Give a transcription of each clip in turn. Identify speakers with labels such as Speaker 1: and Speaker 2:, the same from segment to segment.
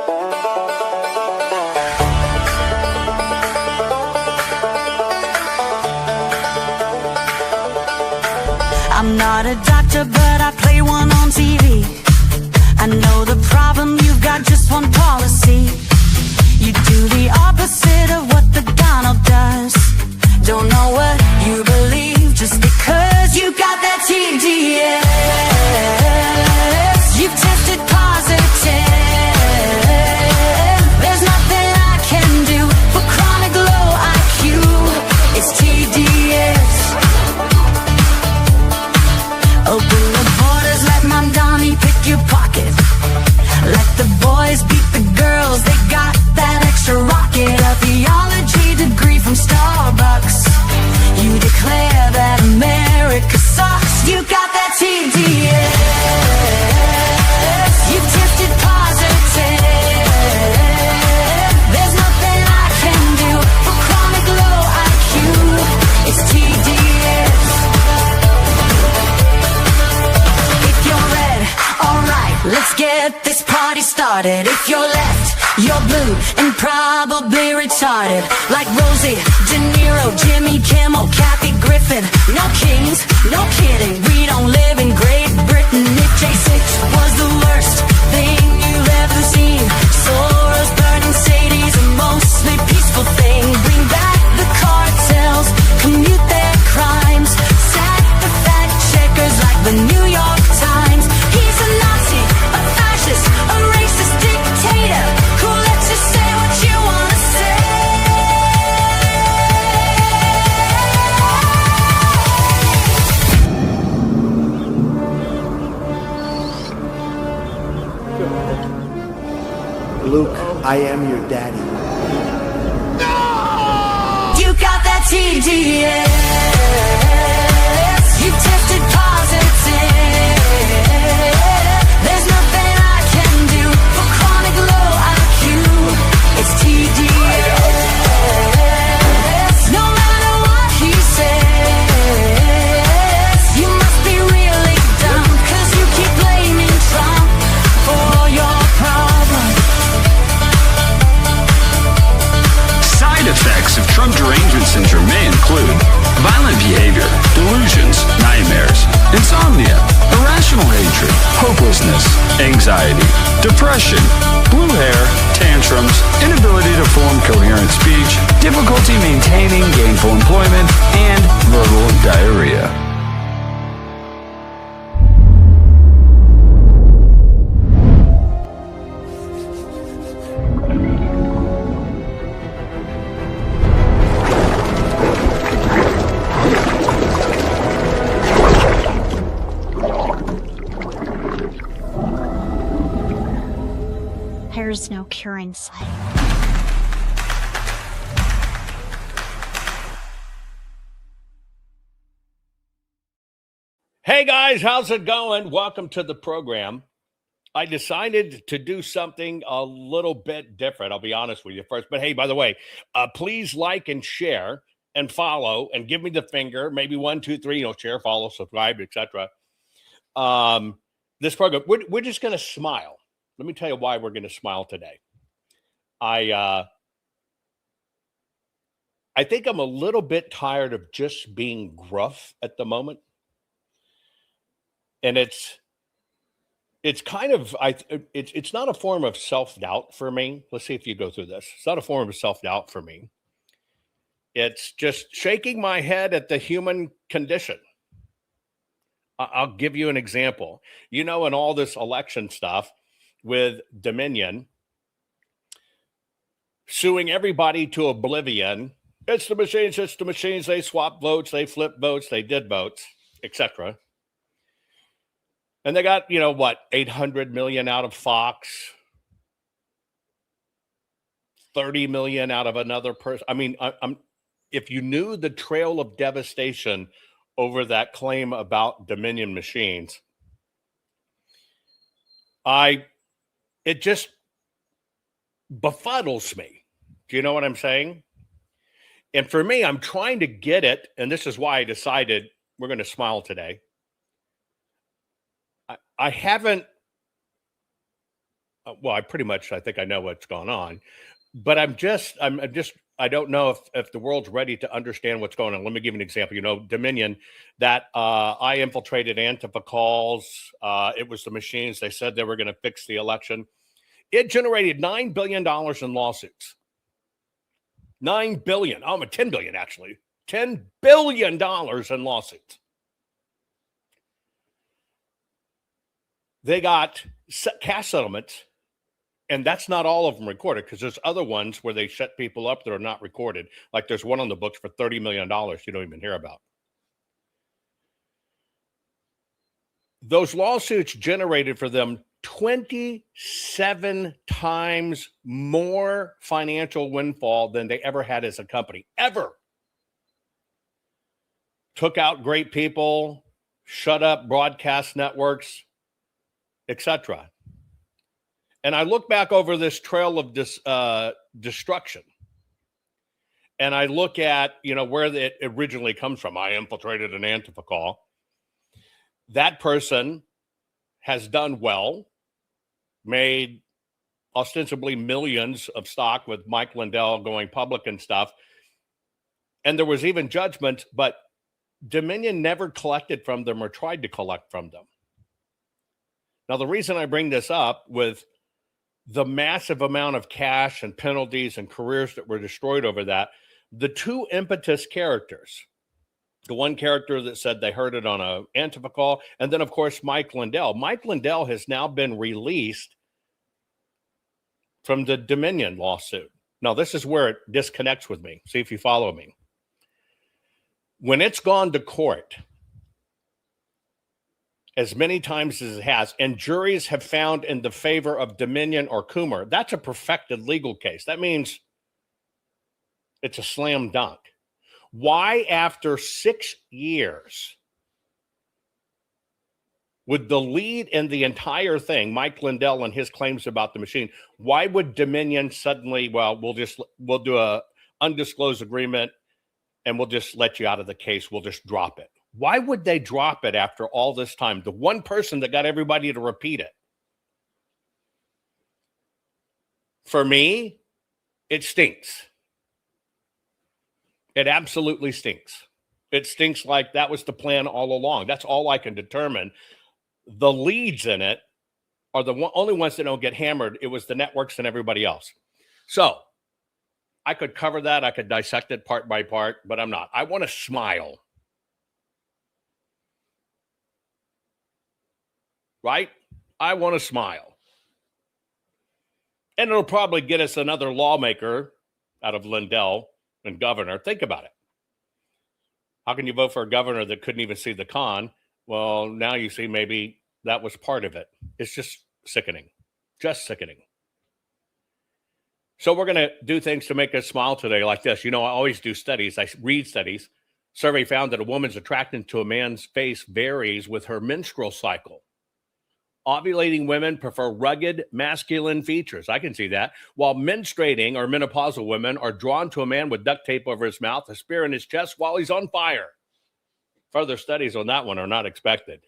Speaker 1: I'm not a doctor, but I play one on TV. I know the problem, you've got just one policy. You do the opposite of what the Donald does. Don't know what you believe just because you got that TDS. You've tested positive. There's nothing I can do for chronic low IQ. It's TDS. Open the borders, let Mom Donnie pick your pocket. Let the boys beat the girls, they got that extra rocket. A theology degree from Starbucks. You declare that America sucks. You got that TDS. You tested positive. There's nothing I can do for chronic low IQ. It's TDS. If you're red, alright, let's get this party started. If you're left, you're blue and probably retarded. Like Rosie, De Niro, Jimmy Kimmel, Kathy Griffin. No kings, no kidding, we don't live in Great Britain. If J6 was the worst thing you've ever seen, Soros, burning Sadies, a mostly peaceful thing. Bring back the cartels, commute their crimes, sack the fact checkers like the New York Times. He's a Nazi, a fascist, a racist dictator who lets you say what you wanna say.
Speaker 2: Luke, I am your daddy.
Speaker 1: You got that TDS. You tested positive. There's nothing I can do for chronic low IQ. It's TDS. No matter what he says, you must be really dumb, 'cause you keep blaming Trump for your problem.
Speaker 3: Side effects of Trump derangement syndrome may include violent behavior, delusions, nightmares, insomnia, irrational hatred, hopelessness, anxiety, depression, blue hair, tantrums, inability to form coherent speech, difficulty maintaining gainful employment, and verbal diarrhea.
Speaker 4: There's no cure in sight.
Speaker 5: Hey guys, how's it going? Welcome to the program. I decided to do something a little bit different. I'll be honest with you first. But hey, by the way, please like and share and follow and give me the finger. Maybe 1, 2, 3, share, follow, subscribe, etc. This program, we're just going to smile. Let me tell you why we're going to smile today. I think I'm a little bit tired of just being gruff at the moment. And it's kind of, it's not a form of self-doubt for me. Let's see if you go through this. It's not a form of self-doubt for me. It's just shaking my head at the human condition. I'll give you an example. In all this election stuff with Dominion suing everybody to oblivion. It's the machines, they swap votes, they flip votes, they did votes, etc. And they got, 800 million out of Fox, 30 million out of another person. I mean, if you knew the trail of devastation over that claim about Dominion machines, it just befuddles me. Do you know what I'm saying? And for me, I'm trying to get it, and this is why I decided we're going to smile today. I haven't Well, I think I know what's going on, but I'm just, I don't know if the world's ready to understand what's going on. Let me give you an example. Dominion, that I infiltrated Antifa calls. It was the machines. They said they were going to fix the election. It generated $9 billion in lawsuits. $9 billion. Oh, $10 billion, actually. $10 billion in lawsuits. They got cash settlements, and that's not all of them recorded, because there's other ones where they shut people up that are not recorded. Like there's one on the books for $30 million you don't even hear about. Those lawsuits generated for them 27 times more financial windfall than they ever had as a company, ever. Took out great people, shut up broadcast networks, etc. And I look back over this trail of destruction, and I look at, where it originally comes from. I infiltrated an Antifa call. That person has done well, made ostensibly millions of stock with Mike Lindell going public and stuff. And there was even judgment, but Dominion never collected from them or tried to collect from them. Now, the reason I bring this up with the massive amount of cash and penalties and careers that were destroyed over that, the two impetus characters, the one character that said they heard it on a Antifa call, and then, of course, Mike Lindell. Mike Lindell has now been released from the Dominion lawsuit. Now, this is where it disconnects with me. See if you follow me. When it's gone to court, as many times as it has, and juries have found in the favor of Dominion or Coomer, that's a perfected legal case. That means it's a slam dunk. Why, after 6 years, with the lead in the entire thing, Mike Lindell and his claims about the machine, why would Dominion suddenly, we'll do a undisclosed agreement and we'll just let you out of the case, we'll just drop it? Why would they drop it after all this time? The one person that got everybody to repeat it. For me, it stinks. It absolutely stinks. It stinks like that was the plan all along. That's all I can determine. The leads in it are the only ones that don't get hammered. It was the networks and everybody else. So I could cover that. I could dissect it part by part, but I'm not. I want to smile. Right? I want to smile. And it'll probably get us another lawmaker out of Lindell and governor. Think about it. How can you vote for a governor that couldn't even see the con? Well, now you see maybe that was part of it. It's just sickening. Just sickening. So we're going to do things to make us smile today like this. I always do studies. I read studies. Survey found that a woman's attraction to a man's face varies with her menstrual cycle. Ovulating women prefer rugged, masculine features. I can see that. While menstruating or menopausal women are drawn to a man with duct tape over his mouth, a spear in his chest while he's on fire. Further studies on that one are not expected.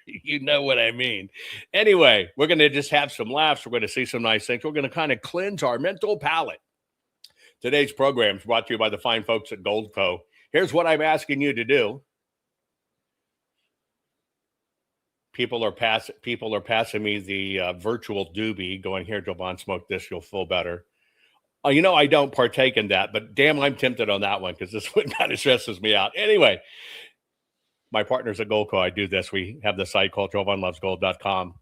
Speaker 5: You know what I mean. Anyway, we're going to just have some laughs. We're going to see some nice things. We're going to kind of cleanse our mental palate. Today's program is brought to you by the fine folks at Goldco. Here's what I'm asking you to do. People are passing me the virtual doobie, going, here, Jovan, smoke this, you'll feel better. I don't partake in that, but damn, I'm tempted on that one because this one kind of stresses me out. Anyway, my partners at Goldco, I do this. We have the site called JovanLovesGold.com.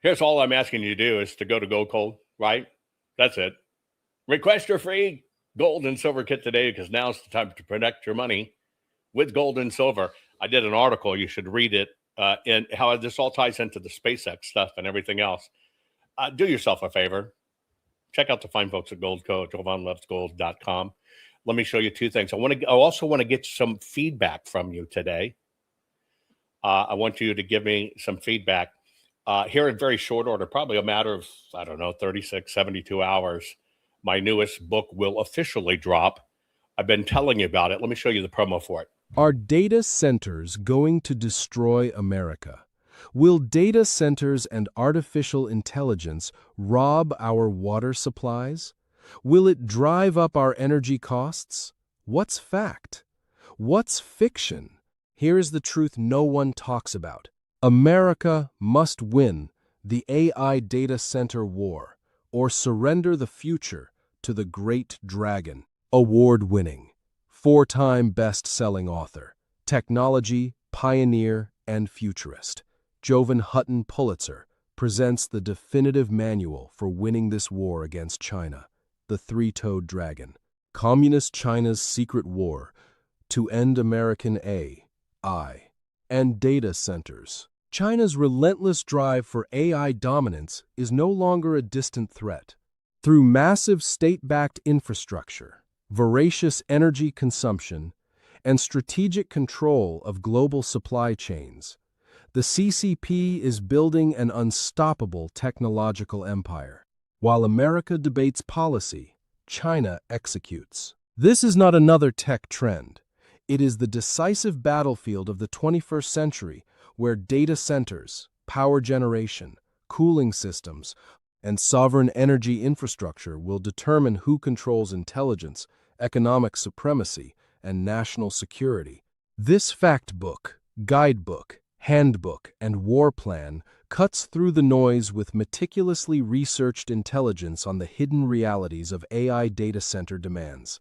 Speaker 5: Here's all I'm asking you to do is to go to Goldco, right? That's it. Request your free gold and silver kit today because now's the time to protect your money with gold and silver. I did an article. You should read it and how this all ties into the SpaceX stuff and everything else. Do yourself a favor. Check out the fine folks at Goldco, JovanLovesGold.com. Let me show you two things. I also want to get some feedback from you today. I want you to give me some feedback here in very short order, probably a matter of, 36, 72 hours. My newest book will officially drop. I've been telling you about it. Let me show you the promo for it.
Speaker 4: Are data centers going to destroy America? Will data centers and artificial intelligence rob our water supplies? Will it drive up our energy costs? What's fact? What's fiction? Here is the truth no one talks about. America must win the AI data center war or surrender the future to the great dragon. Award-winning, four-time best-selling author, technology, pioneer, and futurist, Jovan Hutton Pulitzer presents the definitive manual for winning this war against China, the three-toed dragon. Communist China's secret war to end American AI and data centers. China's relentless drive for AI dominance is no longer a distant threat. Through massive state-backed infrastructure, voracious energy consumption, and strategic control of global supply chains, the CCP is building an unstoppable technological empire. While America debates policy, China executes. This is not another tech trend. It is the decisive battlefield of the 21st century where data centers, power generation, cooling systems, and sovereign energy infrastructure will determine who controls intelligence, economic supremacy, and national security. This fact book, guidebook, handbook, and war plan cuts through the noise with meticulously researched intelligence on the hidden realities of AI data center demands.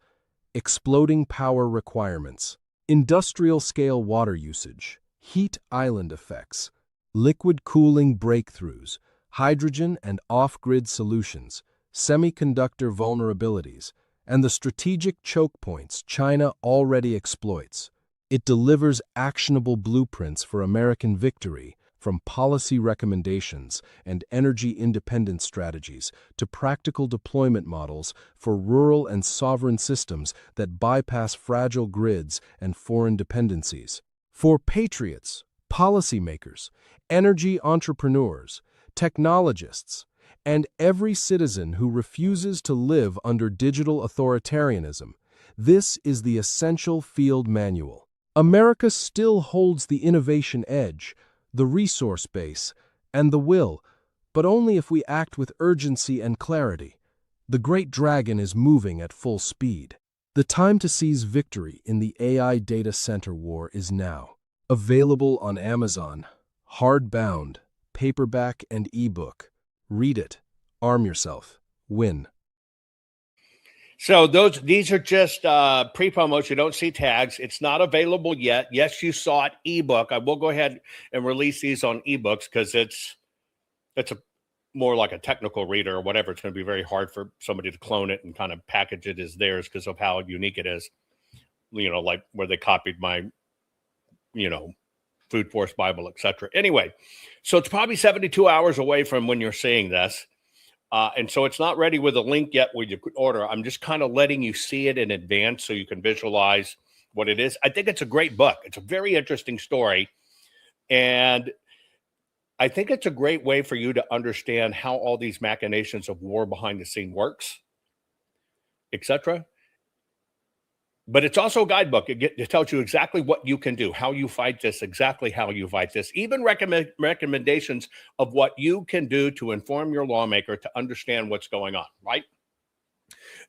Speaker 4: Exploding power requirements, industrial-scale water usage, heat island effects, liquid cooling breakthroughs, hydrogen and off-grid solutions, semiconductor vulnerabilities, and the strategic choke points China already exploits. It delivers actionable blueprints for American victory, from policy recommendations and energy independence strategies to practical deployment models for rural and sovereign systems that bypass fragile grids and foreign dependencies. For patriots, policymakers, energy entrepreneurs, technologists, and every citizen who refuses to live under digital authoritarianism, this is the essential field manual. America still holds the innovation edge, the resource base, and the will, but only if we act with urgency and clarity. The great dragon is moving at full speed. The time to seize victory in the AI data center war is now. Available on Amazon, hardbound, paperback, and ebook. Read it. Arm yourself. Win.
Speaker 5: So these are just pre-promos. You don't see tags. It's not available yet. Yes, you saw it ebook. I will go ahead and release these on ebooks because it's a more like a technical reader or whatever. It's going to be very hard for somebody to clone it and kind of package it as theirs because of how unique it is. You know, like where they copied my, Food Force Bible, etc. Anyway, so it's probably 72 hours away from when you're seeing this. And so it's not ready with a link yet where you could order. I'm just kind of letting you see it in advance so you can visualize what it is. I think it's a great book. It's a very interesting story. And I think it's a great way for you to understand how all these machinations of war behind the scene works, etc. But it's also a guidebook. It tells you exactly what you can do, how you fight this, exactly how you fight this, even recommendations of what you can do to inform your lawmaker to understand what's going on, right?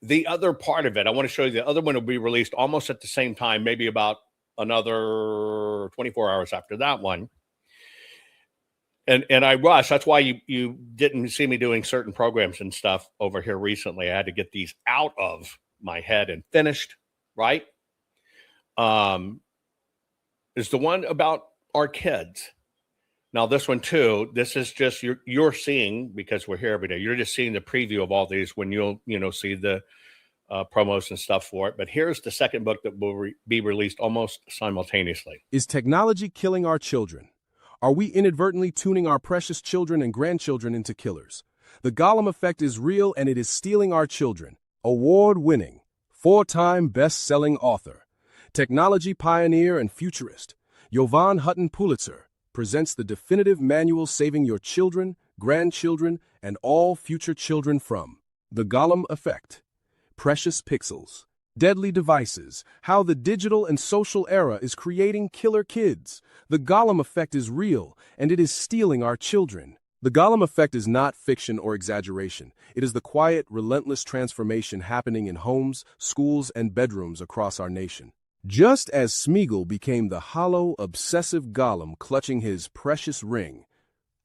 Speaker 5: The other part of it, I want to show you the other one will be released almost at the same time, maybe about another 24 hours after that one. And I rushed. That's why you didn't see me doing certain programs and stuff over here recently. I had to get these out of my head and finished. Right? Is the one about our kids. Now, this one too, this is just you're seeing, because we're here every day, you're just seeing the preview of all these when you'll see the promos and stuff for it. But here's the second book that will be released almost simultaneously.
Speaker 4: Is technology killing our children? Are we inadvertently tuning our precious children and grandchildren into killers? The Gollum effect is real and it is stealing our children. Award-winning, four-time best-selling author, technology pioneer and futurist, Jovan Hutton Pulitzer presents the definitive manual saving your children, grandchildren, and all future children from the Gollum effect. Precious pixels, Deadly devices, how the digital and social era is creating killer kids. The Gollum effect is real, and it is stealing our children. The Gollum effect is not fiction or exaggeration. It is the quiet, relentless transformation happening in homes, schools, and bedrooms across our nation. Just as Smeagol became the hollow, obsessive Gollum clutching his precious ring,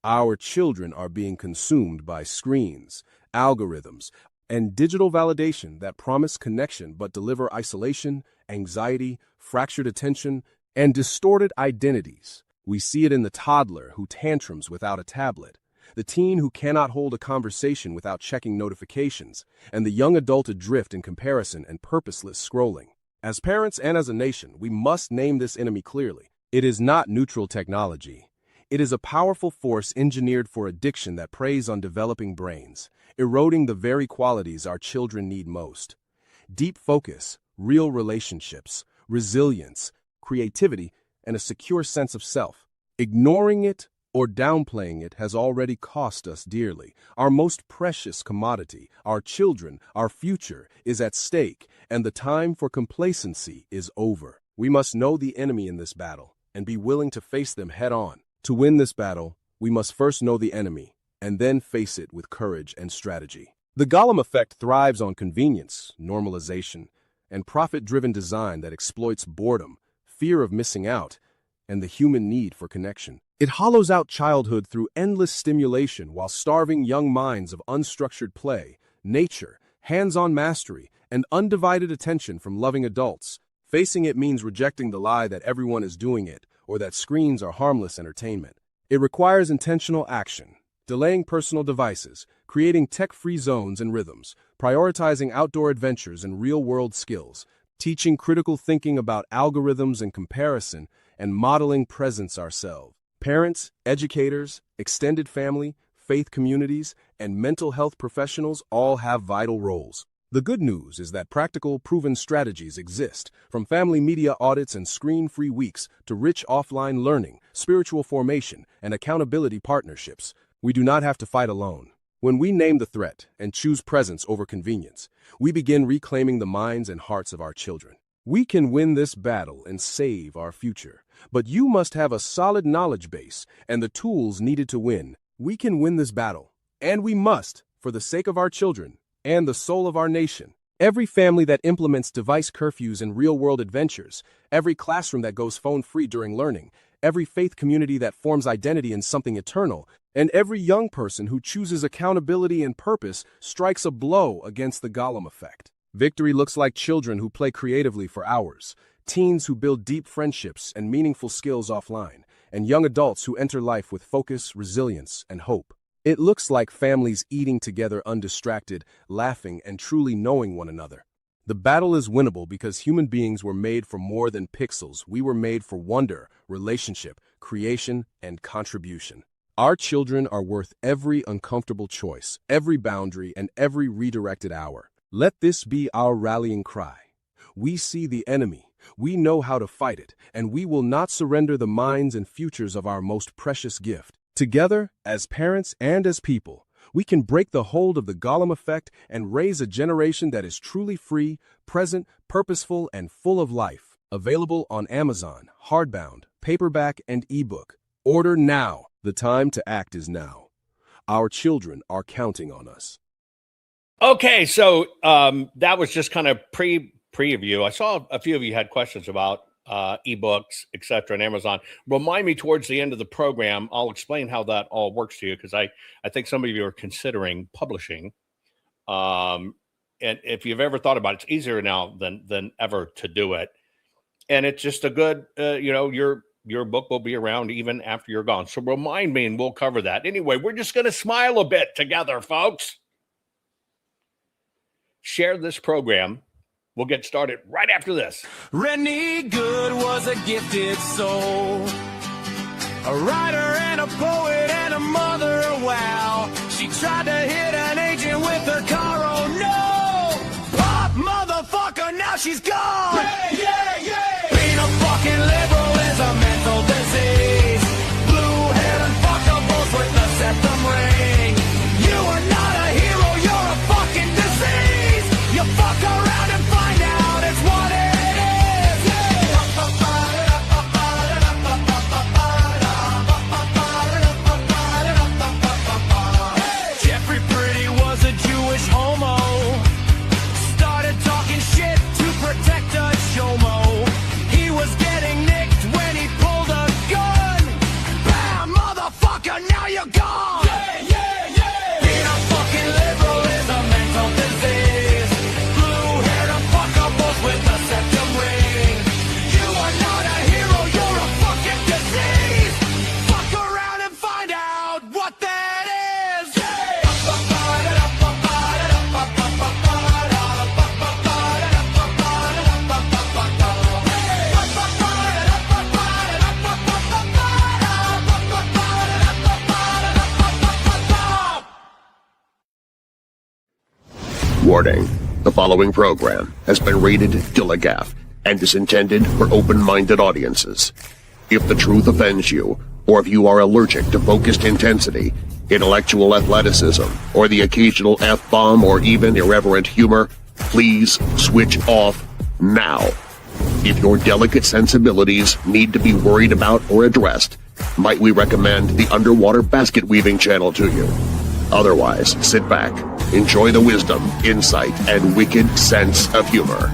Speaker 4: our children are being consumed by screens, algorithms, and digital validation that promise connection but deliver isolation, anxiety, fractured attention, and distorted identities. We see it in the toddler who tantrums without a tablet, the teen who cannot hold a conversation without checking notifications, and the young adult adrift in comparison and purposeless scrolling. As parents and as a nation, we must name this enemy clearly. It is not neutral technology. It is a powerful force engineered for addiction that preys on developing brains, eroding the very qualities our children need most. Deep focus, real relationships, resilience, creativity, and a secure sense of self. Ignoring it or downplaying it has already cost us dearly. Our most precious commodity, our children, our future, is at stake, and the time for complacency is over. We must know the enemy in this battle and be willing to face them head-on. To win this battle, we must first know the enemy, and then face it with courage and strategy. The Gollum effect thrives on convenience, normalization, and profit-driven design that exploits boredom, fear of missing out, and the human need for connection. It hollows out childhood through endless stimulation while starving young minds of unstructured play, nature, hands-on mastery, and undivided attention from loving adults. Facing it means rejecting the lie that everyone is doing it, or that screens are harmless entertainment. It requires intentional action, delaying personal devices, creating tech-free zones and rhythms, prioritizing outdoor adventures and real-world skills, teaching critical thinking about algorithms and comparison, and modeling presence ourselves. Parents, educators, extended family, faith communities, and mental health professionals all have vital roles. The good news is that practical, proven strategies exist, from family media audits and screen-free weeks to rich offline learning, spiritual formation, and accountability partnerships. We do not have to fight alone. When we name the threat and choose presence over convenience, we begin reclaiming the minds and hearts of our children. We can win this battle and save our future, but you must have a solid knowledge base and the tools needed to win. We can win this battle, and we must, for the sake of our children and the soul of our nation. Every family that implements device curfews and real-world adventures, every classroom that goes phone-free during learning, every faith community that forms identity in something eternal, and every young person who chooses accountability and purpose strikes a blow against the Gollum effect. Victory looks like children who play creatively for hours, teens who build deep friendships and meaningful skills offline, and young adults who enter life with focus, resilience, and hope. It looks like families eating together undistracted, laughing, and truly knowing one another. The battle is winnable because human beings were made for more than pixels. We were made for wonder, relationship, creation, and contribution. Our children are worth every uncomfortable choice, every boundary, and every redirected hour. Let this be our rallying cry. We see the enemy, we know how to fight it, and we will not surrender the minds and futures of our most precious gift. Together, as parents and as people, we can break the hold of the Gollum effect and raise a generation that is truly free, present, purposeful, and full of life. Available on Amazon, hardbound, paperback, and ebook. Order now. The time to act is now. Our children are counting on us.
Speaker 5: Okay, so that was just kind of preview. I saw a few of you had questions about ebooks, etc., and Amazon. Remind me towards the end of the program. I'll explain how that all works to you, because I think some of you are considering publishing. And if you've ever thought about it, it's easier now than ever to do it. And it's just a good, your book will be around even after you're gone. So remind me, and we'll cover that. Anyway, we're just going to smile a bit together, folks. Share this program. We'll get started right after this.
Speaker 6: Rennie Good was a gifted soul, a writer and a poet and a mother, wow. She tried to hit an agent with her car, oh no. Pop motherfucker, now she's gone. Yeah. Being a fucking liberal is a mental disease. Blue-haired and fuckables with the septum ring. You are not a hero, you're a fucking disease. You fuck around and find out
Speaker 7: Warning. The following program has been rated Gilligaff and is intended for open-minded audiences. If the truth offends you, or if you are allergic to focused intensity, intellectual athleticism, or the occasional F-bomb or even irreverent humor, please switch off now. If your delicate sensibilities need to be worried about or addressed, might we recommend the Underwater Basket Weaving channel to you? Otherwise, sit back, enjoy the wisdom, insight, and wicked sense of humor.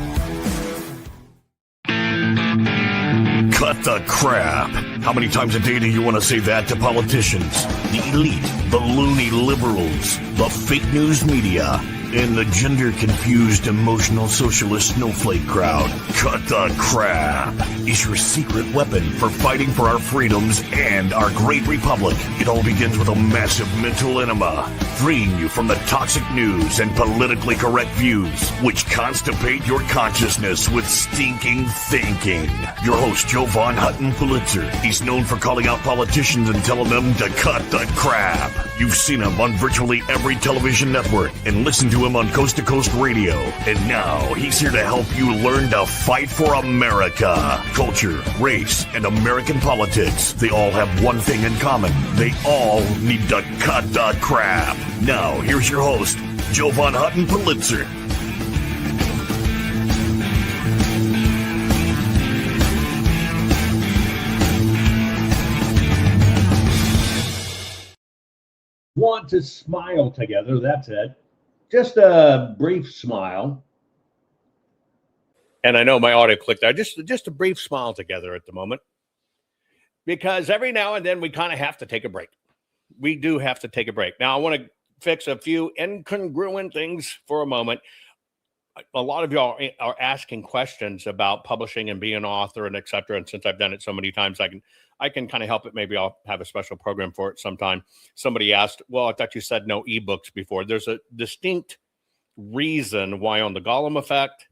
Speaker 8: Cut the crap. How many times a day do you want to say that to politicians? The elite, the loony liberals, the fake news media, and the gender-confused, emotional socialist snowflake crowd. Cut the crap is your secret weapon for fighting for our freedoms and our great republic. It all begins with a massive mental enema, freeing you from the toxic news and politically correct views, which constipate your consciousness with stinking thinking. Your host, Jovan Hutton Pulitzer. He's known for calling out politicians and telling them to cut the crap. You've seen him on virtually every television network and listened to him on Coast to Coast Radio. And now he's here to help you learn to fight for America. Culture, race, and American politics. They all have one thing in common. They all need to cut the crap. Now, here's your host, Jovan Hutton Pulitzer.
Speaker 5: Want to smile together, that's it. Just a brief smile. And I know my audio clicked there. Just a brief smile together at the moment. Because every now and then we kind of have to take a break. We do have to take a break. Now, I want to fix a few incongruent things for a moment. A lot of y'all are asking questions about publishing and being an author and et cetera. And since I've done it so many times, I can kind of help it. Maybe I'll have a special program for it sometime. Somebody asked, well, I thought you said no ebooks before. There's a distinct reason why on the Gollum Effect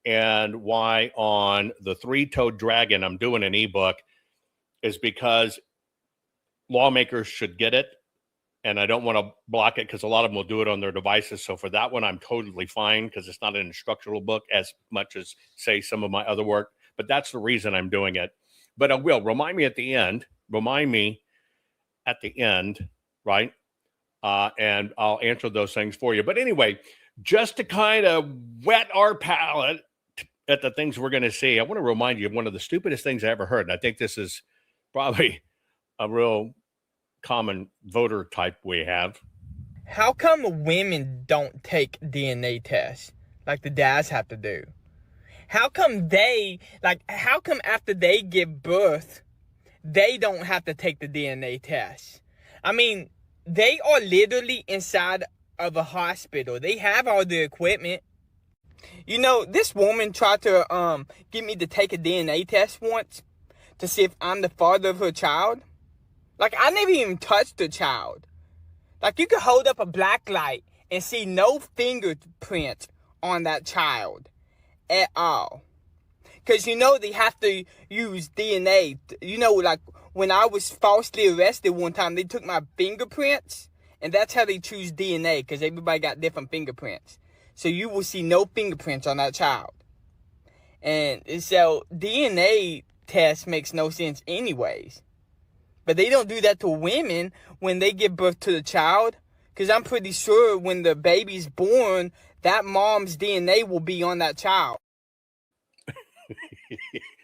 Speaker 5: and why on the Three-Toed Dragon I'm doing an ebook is because lawmakers should get it. And I don't want to block it because a lot of them will do it on their devices. So for that one, I'm totally fine because it's not an instructional book as much as, say, some of my other work. But that's the reason I'm doing it. But I will remind me at the end, right? And I'll answer those things for you. But anyway, just to kind of whet our palate at the things we're going to see, I want to remind you of one of the stupidest things I ever heard. And I think this is probably a real common voter type we have.
Speaker 9: How come women don't take DNA tests like the dads have to do? How come after they give birth, they don't have to take the DNA test? I mean, they are literally inside of a hospital. They have all the equipment. You know, this woman tried to get me to take a DNA test once to see if I'm the father of her child. Like, I never even touched the child. Like, you could hold up a black light and see no fingerprint on that child at all. Because, you know, they have to use DNA. You know, like, when I was falsely arrested one time, they took my fingerprints. And that's how they choose DNA, because everybody got different fingerprints. So you will see no fingerprints on that child. And so DNA test makes no sense anyways. But they don't do that to women when they give birth to the child. Because I'm pretty sure when the baby's born, that mom's DNA will be on that child.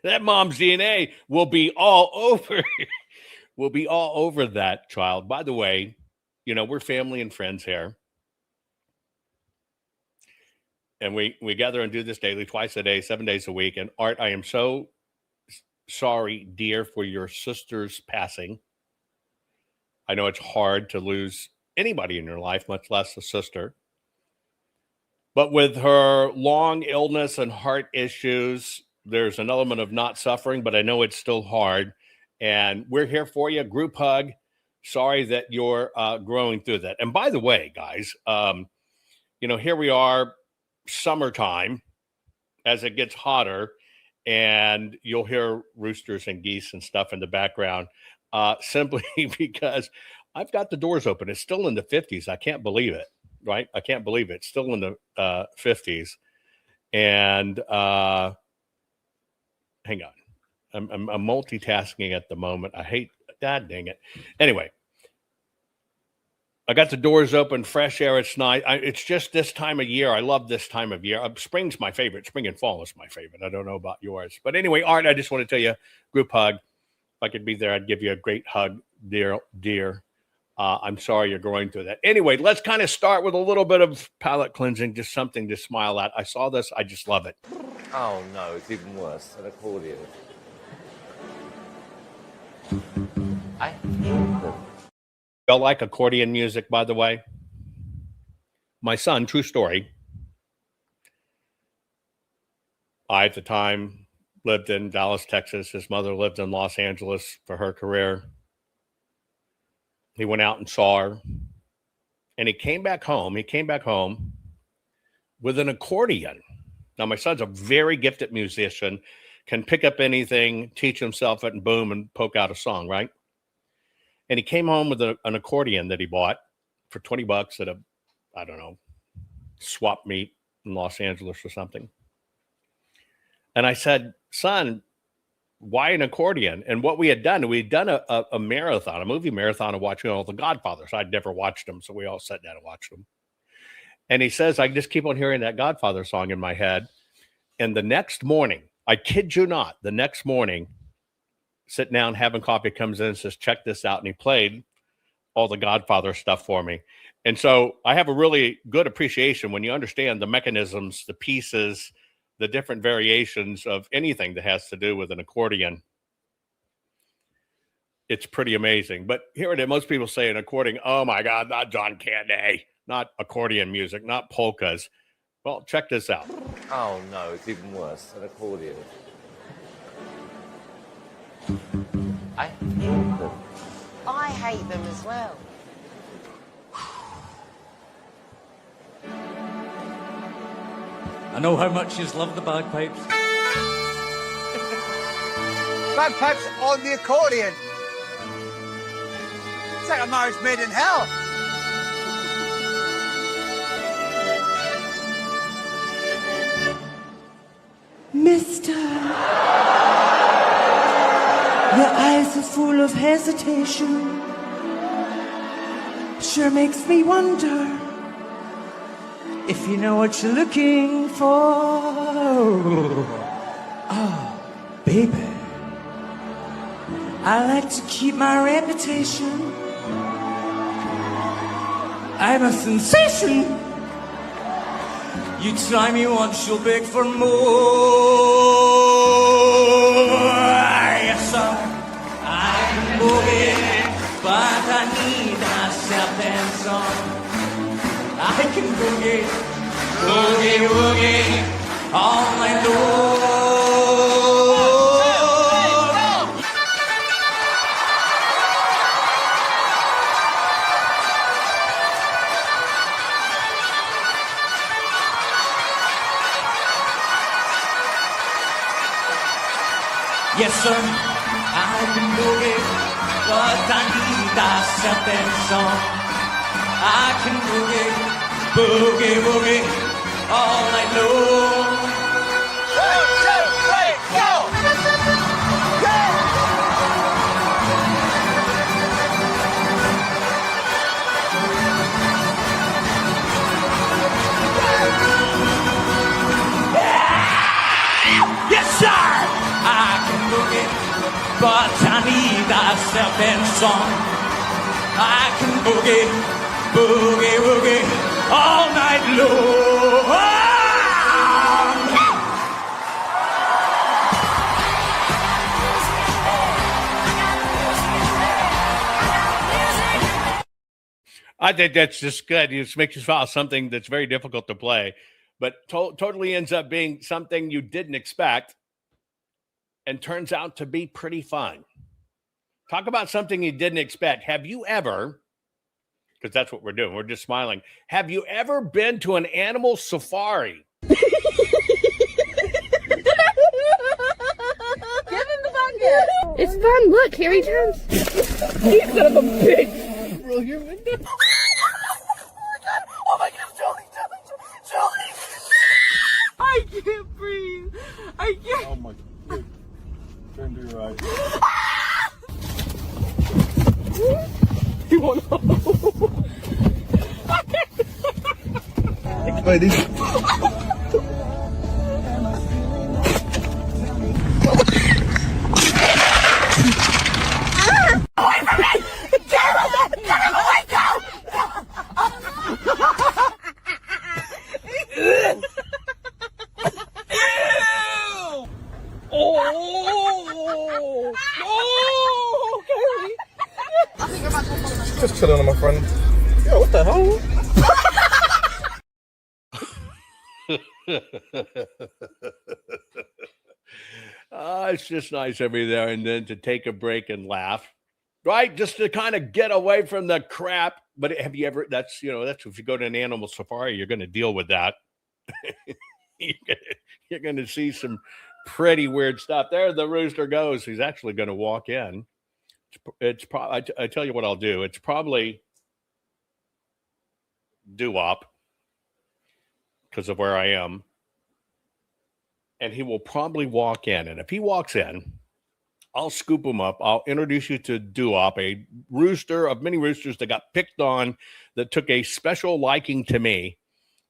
Speaker 5: That mom's DNA will be all over that child. By the way, you know, we're family and friends here. And we gather and do this daily, twice a day, 7 days a week. And Art, I am so sorry, dear, for your sister's passing. I know it's hard to lose anybody in your life, much less a sister. But with her long illness and heart issues, there's an element of not suffering, but I know it's still hard. And we're here for you. Group hug. Sorry that you're growing through that. And by the way, guys, you know, here we are, summertime, as it gets hotter. And you'll hear roosters and geese and stuff in the background simply because I've got the doors open. It's still in the 50s. I can't believe it. right? I can't believe it. It's still in the 50s. And hang on. I'm multitasking at the moment. I hate that, dang it. Anyway, I got the doors open, fresh air. It's nice. It's just this time of year. I love this time of year. Spring's my favorite. Spring and fall is my favorite. I don't know about yours. But anyway, Art, I just want to tell you, group hug. If I could be there, I'd give you a great hug, dear. I'm sorry you're going through that. Anyway, let's kind of start with a little bit of palate cleansing, just something to smile at. I saw this. I just love it.
Speaker 10: Oh, no, it's even worse. An accordion. I hate them.
Speaker 5: Y'all like accordion music, by the way? My son, true story. I, at the time, lived in Dallas, Texas. His mother lived in Los Angeles for her career. He went out and saw her. And he came back home. With an accordion. Now, my son's a very gifted musician, can pick up anything, teach himself it, and boom, and poke out a song, right? And he came home with an accordion that he bought for $20 at a, I don't know, swap meet in Los Angeles or something. And I said, son, why an accordion? And what we had done a marathon, a movie marathon of watching all the Godfathers. I'd never watched them, so we all sat down and watched them. And he says, I just keep on hearing that Godfather song in my head. And the next morning, I kid you not, the next morning, sitting down, having coffee, comes in and says, check this out. And he played all the Godfather stuff for me. And so I have a really good appreciation when you understand the mechanisms, the pieces, the different variations of anything that has to do with an accordion. It's pretty amazing. But here it is. Most people say an accordion, oh my God, not John Candy, not accordion music, not polkas. Well, check this out.
Speaker 10: Oh, no, it's even worse. An accordion. I hate them.
Speaker 11: I hate them as well.
Speaker 12: I know how much you love the bagpipes.
Speaker 13: Bagpipes on the accordion. It's like a marriage made in hell.
Speaker 14: Mister, your eyes are full of hesitation. Sure makes me wonder if you know what you're looking for. Oh, baby, I like to keep my reputation. I'm a sensation. You try me once, you'll beg for more. Yes, sir, I can boogie, but I need myself and song. I can boogie, boogie, woogie, all night long. Yes, sir, I can boogie, but I need myself and song. I can boogie, boogie, woogie, all night long. 1, 2, 3, go! Yes, sir! I can boogie, but I need myself and song. I can boogie, boogie, woogie, all night long.
Speaker 5: I think that's just good. It just makes you feel something that's very difficult to play, but totally ends up being something you didn't expect and turns out to be pretty fun. Talk about something you didn't expect. Have you ever, because that's what we're doing, we're just smiling. Have you ever been to an animal safari?
Speaker 11: Give him the bucket.
Speaker 15: It's fun. Look, here he comes.
Speaker 11: You son of a bitch. Roll your window. Oh my God.
Speaker 9: going on?
Speaker 16: Just chilling on my friend. Yo, what the hell?
Speaker 5: It's just nice every now and then to take a break and laugh, right? Just to kind of get away from the crap. But have you ever, that's if you go to an animal safari, you're going to deal with that. You're going to see some pretty weird stuff. There the rooster goes. He's actually going to walk in. It's probably, I tell you what I'll do. It's probably doo-wop because of where I am. And he will probably walk in. And if he walks in, I'll scoop him up. I'll introduce you to doo-wop, a rooster of many roosters that got picked on, that took a special liking to me.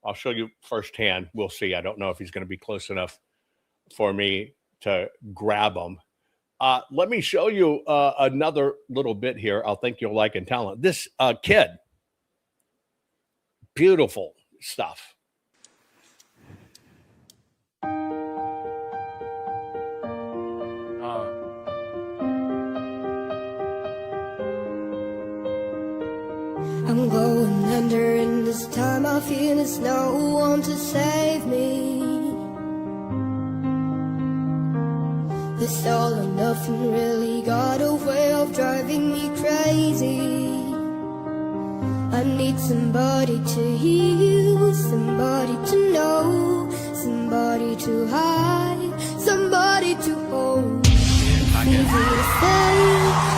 Speaker 5: I'll show you firsthand. We'll see. I don't know if he's going to be close enough for me to grab him. Let me show you another little bit here. I'll think you'll like in talent. This kid, beautiful stuff.
Speaker 17: I'm going under, and this time I feel there's no one to save me. This all or nothing really got a way of driving me crazy. I need somebody to heal, somebody to know, somebody to hide, somebody to hold. It's easy to say,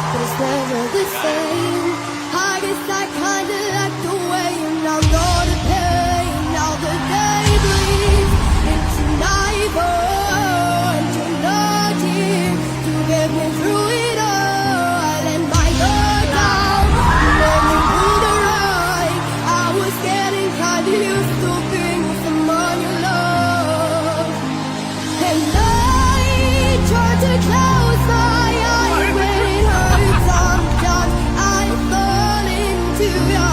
Speaker 17: but it's never the same. I guess I kinda like the way you now know the pain. Now the day bleeds into nightfall, and you're not here to get me through it all. I let my guard down, you let me pull the ride. I was getting kinda used to being with someone you love, and I tried to close my eyes when it hurts. Sometimes I fall into your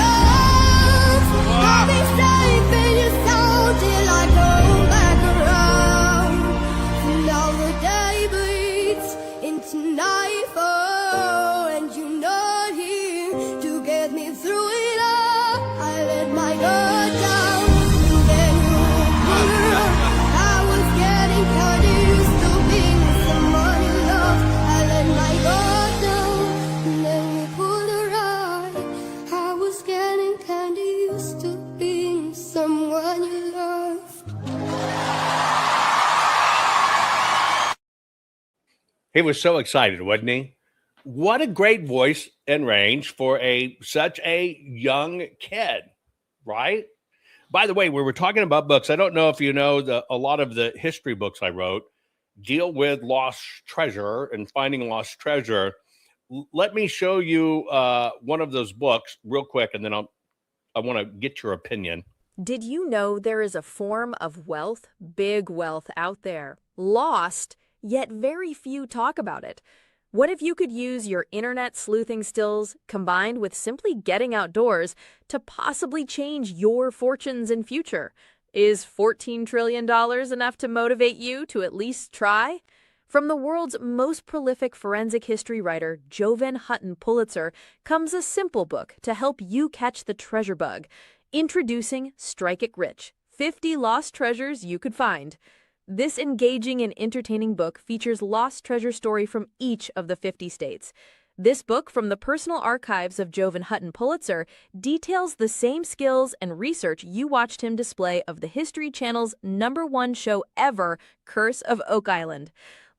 Speaker 17: arms. I'll be safe in your soul till I come back around. And now the day bleeds into nightfall, and you're not here to get me through it all. I let my guard down, and then you pulled her up. I was getting kinda used to being with someone you love. I let my guard down, and then you pulled her right. I was getting kinda used to being with someone you loved.
Speaker 5: He was so excited, wasn't he? What a great voice and range for such a young kid, right? By the way, we were talking about books. I don't know if you know, a lot of the history books I wrote deal with lost treasure and finding lost treasure. Let me show you one of those books real quick, and then I want to get your opinion.
Speaker 18: Did you know there is a form of wealth, big wealth out there, lost, yet very few talk about it? What if you could use your internet sleuthing skills combined with simply getting outdoors to possibly change your fortunes and future? Is $14 trillion enough to motivate you to at least try? From the world's most prolific forensic history writer, Jovan Hutton Pulitzer, comes a simple book to help you catch the treasure bug. Introducing Strike It Rich, 50 Lost Treasures You Could Find. This engaging and entertaining book features lost treasure story from each of the 50 states. This book from the personal archives of Jovan Hutton Pulitzer details the same skills and research you watched him display of the History Channel's #1 show ever, Curse of Oak Island.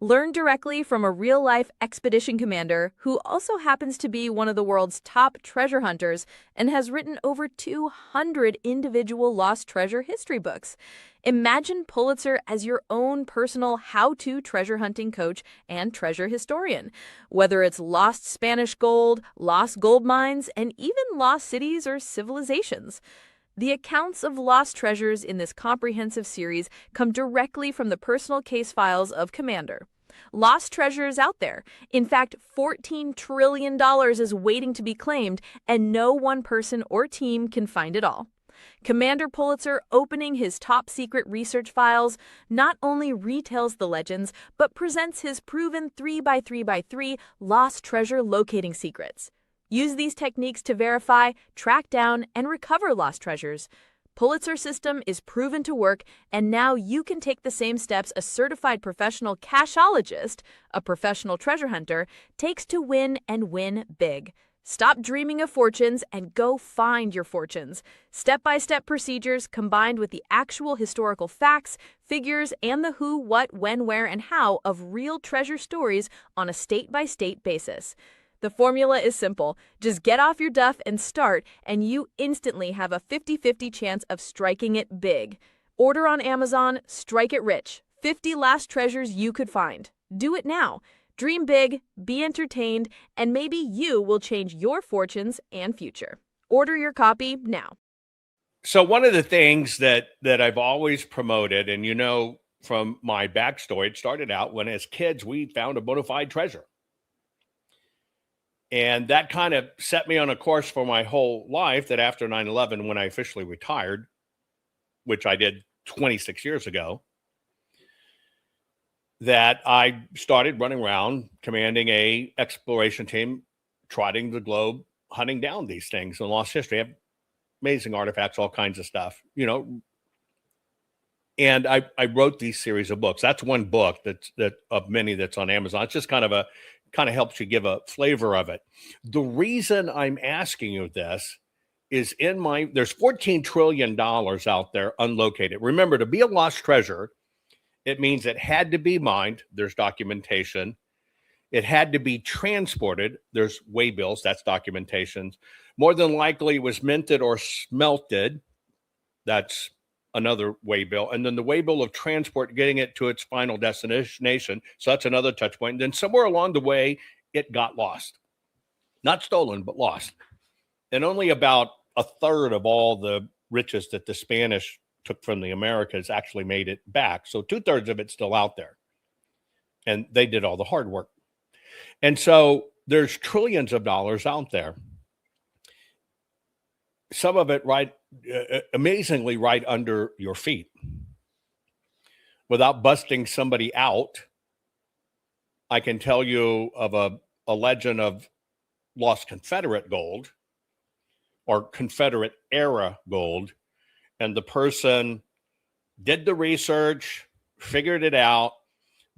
Speaker 18: Learn directly from a real-life expedition commander who also happens to be one of the world's top treasure hunters and has written over 200 individual lost treasure history books. Imagine Pulitzer as your own personal how-to treasure hunting coach and treasure historian. Whether it's lost Spanish gold, lost gold mines, and even lost cities or civilizations. The accounts of lost treasures in this comprehensive series come directly from the personal case files of Commander. Lost treasure is out there. In fact, $14 trillion is waiting to be claimed, and no one person or team can find it all. Commander Pulitzer, opening his top-secret research files, not only retells the legends, but presents his proven 3x3x3 lost treasure locating secrets. Use these techniques to verify, track down, and recover lost treasures. Pulitzer system is proven to work, and now you can take the same steps a certified professional cashologist, a professional treasure hunter, takes to win and win big. Stop dreaming of fortunes and go find your fortunes. Step-by-step procedures combined with the actual historical facts, figures, and the who, what, when, where, and how of real treasure stories on a state-by-state basis. The formula is simple. Just get off your duff and start, and you instantly have a 50-50 chance of striking it big. Order on Amazon, strike it rich. 50 last treasures you could find. Do it now. Dream big, be entertained, and maybe you will change your fortunes and future. Order your copy now.
Speaker 5: So one of the things that I've always promoted, and you know from my backstory, it started out when as kids we found a bona fide treasure. And that kind of set me on a course for my whole life that after 9/11, when I officially retired, which I did 26 years ago, that I started running around commanding a exploration team, trotting the globe, hunting down these things in lost history. I have amazing artifacts, all kinds of stuff, you know. And I wrote these series of books. That's one book that of many that's on Amazon. It's just kind of helps you give a flavor of it. The reason I'm asking you this is there's $14 trillion out there unlocated. Remember, to be a lost treasure, it means it had to be mined. There's documentation. It had to be transported. There's waybills. That's documentation. More than likely it was minted or smelted. That's another waybill. And then the waybill of transport, getting it to its final destination. So that's another touch point. And then somewhere along the way, it got lost. Not stolen, but lost. And only about a third of all the riches that the Spanish took from the Americas actually made it back. So 2/3 of it's still out there. And they did all the hard work. And so there's trillions of dollars out there. Some of it amazingly right under your feet. Without busting somebody out, I can tell you of a legend of lost Confederate gold or Confederate era gold. And the person did the research, figured it out.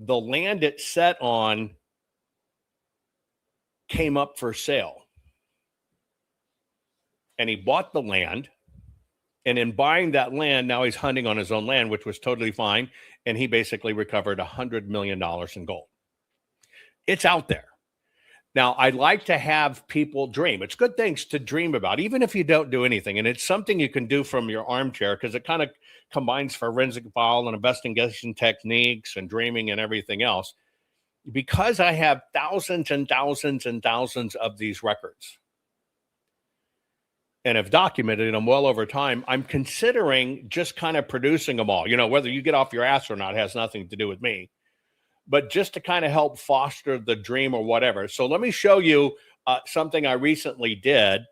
Speaker 5: The land it set on came up for sale. And he bought the land. And in buying that land, now he's hunting on his own land, which was totally fine. And he basically recovered $100 million in gold. It's out there. Now, I'd like to have people dream. It's good things to dream about, even if you don't do anything. And it's something you can do from your armchair because it kind of combines forensic file and investigation techniques and dreaming and everything else. Because I have thousands and thousands and thousands of these records and have documented them well over time, I'm considering just kind of producing them all. You know, whether you get off your ass or not has nothing to do with me, but just to kind of help foster the dream or whatever. So let me show you something I recently did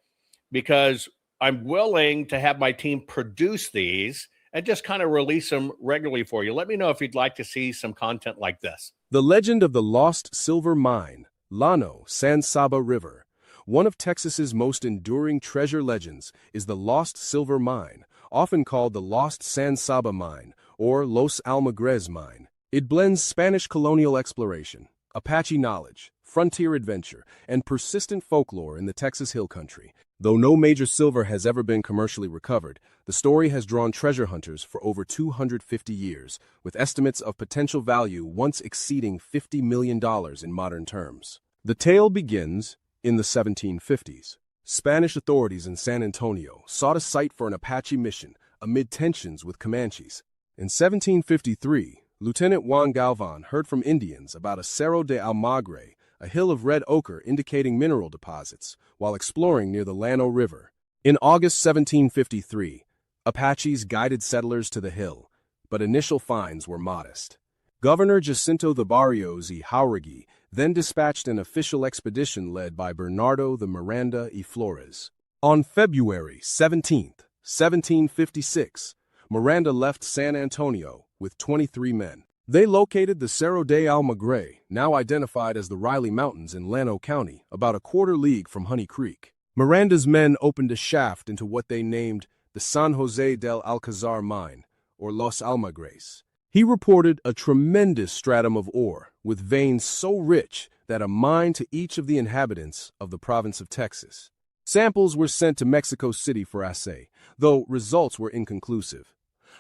Speaker 5: because I'm willing to have my team produce these and just kind of release them regularly for you. Let me know if you'd like to see some content like this.
Speaker 4: The legend of the lost silver mine, Llano San Saba River. One of Texas's most enduring treasure legends is the Lost Silver Mine, often called the Lost San Saba Mine or Los Almagres Mine. It blends Spanish colonial exploration, Apache knowledge, frontier adventure, and persistent folklore in the Texas Hill Country. Though no major silver has ever been commercially recovered, the story has drawn treasure hunters for over 250 years, with estimates of potential value once exceeding $50 million in modern terms. The tale begins in the 1750s. Spanish authorities in San Antonio sought a site for an Apache mission amid tensions with Comanches. In 1753, Lieutenant Juan Jovan heard from Indians about a Cerro de Almagre, a hill of red ochre indicating mineral deposits, while exploring near the Llano River. In August 1753, Apaches guided settlers to the hill, but initial finds were modest. Governor Jacinto de Barrios y Jauregui then dispatched an official expedition led by Bernardo de Miranda y Flores. On February 17, 1756, Miranda left San Antonio with 23 men. They located the Cerro de Almagre, now identified as the Riley Mountains in Llano County, about a quarter league from Honey Creek. Miranda's men opened a shaft into what they named the San Jose del Alcazar mine, or Los Almagres. He reported a tremendous stratum of ore, with veins so rich that a mine to each of the inhabitants of the province of Texas. Samples were sent to Mexico City for assay, though results were inconclusive.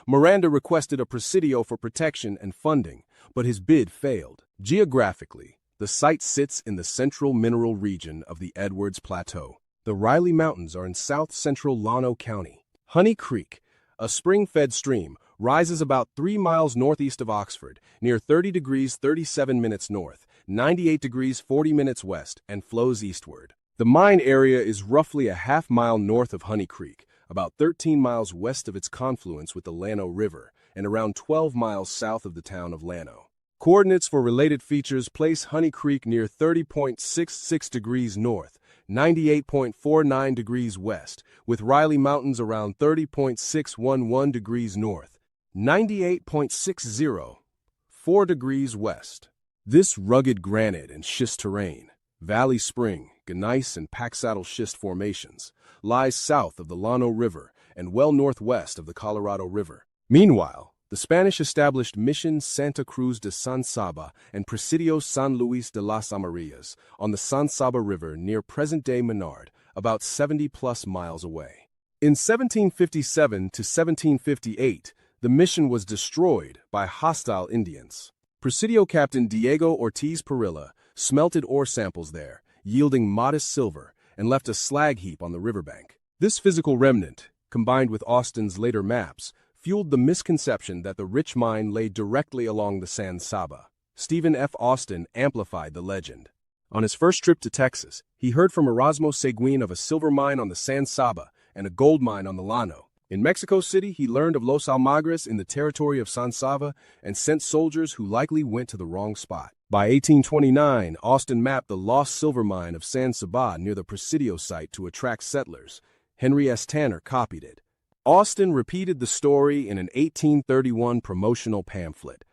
Speaker 4: Miranda requested a presidio for protection and funding, but his bid failed. Geographically, the site sits in the central mineral region of the Edwards Plateau. The Riley Mountains are in south-central Llano County. Honey Creek, a spring-fed stream, rises about 3 miles northeast of Oxford, near 30 degrees 37 minutes north, 98 degrees 40 minutes west, and flows eastward. The mine area is roughly a half-mile north of Honey Creek, about 13 miles west of its confluence with the Llano River, and around 12 miles south of the town of Llano. Coordinates for related features place Honey Creek near 30.66 degrees north, 98.49 degrees west, with Riley Mountains around 30.611 degrees north, 98.604 degrees west. This rugged granite and schist terrain, Valley Spring, gneiss and packsaddle schist formations, lies south of the Llano River and well northwest of the Colorado River. Meanwhile, the Spanish established Mission Santa Cruz de San Saba and Presidio San Luis de las Amarillas on the San Saba River near present-day Menard, about 70-plus miles away. In 1757 to 1758, the mission was destroyed by hostile Indians. Presidio Captain Diego Ortiz Parilla smelted ore samples there, yielding modest silver, and left a slag heap on the riverbank. This physical remnant, combined with Austin's later maps, fueled the misconception that the rich mine lay directly along the San Saba. Stephen F. Austin amplified the legend. On his first trip to Texas, he heard from Erasmo Seguin of a silver mine on the San Saba and a gold mine on the Llano. In Mexico City, he learned of Los Almagres in the territory of San Saba and sent soldiers who likely went to the wrong spot. By 1829, Austin mapped the lost silver mine of San Saba near the Presidio site to attract settlers. Henry S. Tanner copied it. Austin repeated the story in an 1831 promotional pamphlet.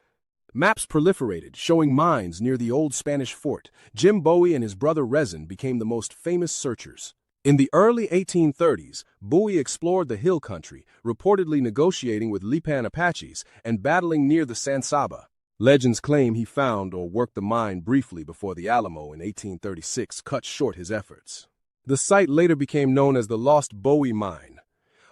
Speaker 4: Maps proliferated, showing mines near the old Spanish fort. Jim Bowie and his brother Rezin became the most famous searchers. In the early 1830s, Bowie explored the hill country, reportedly negotiating with Lipan Apaches and battling near the San Saba. Legends claim he found or worked the mine briefly before the Alamo in 1836 cut short his efforts. The site later became known as the Lost Bowie Mine.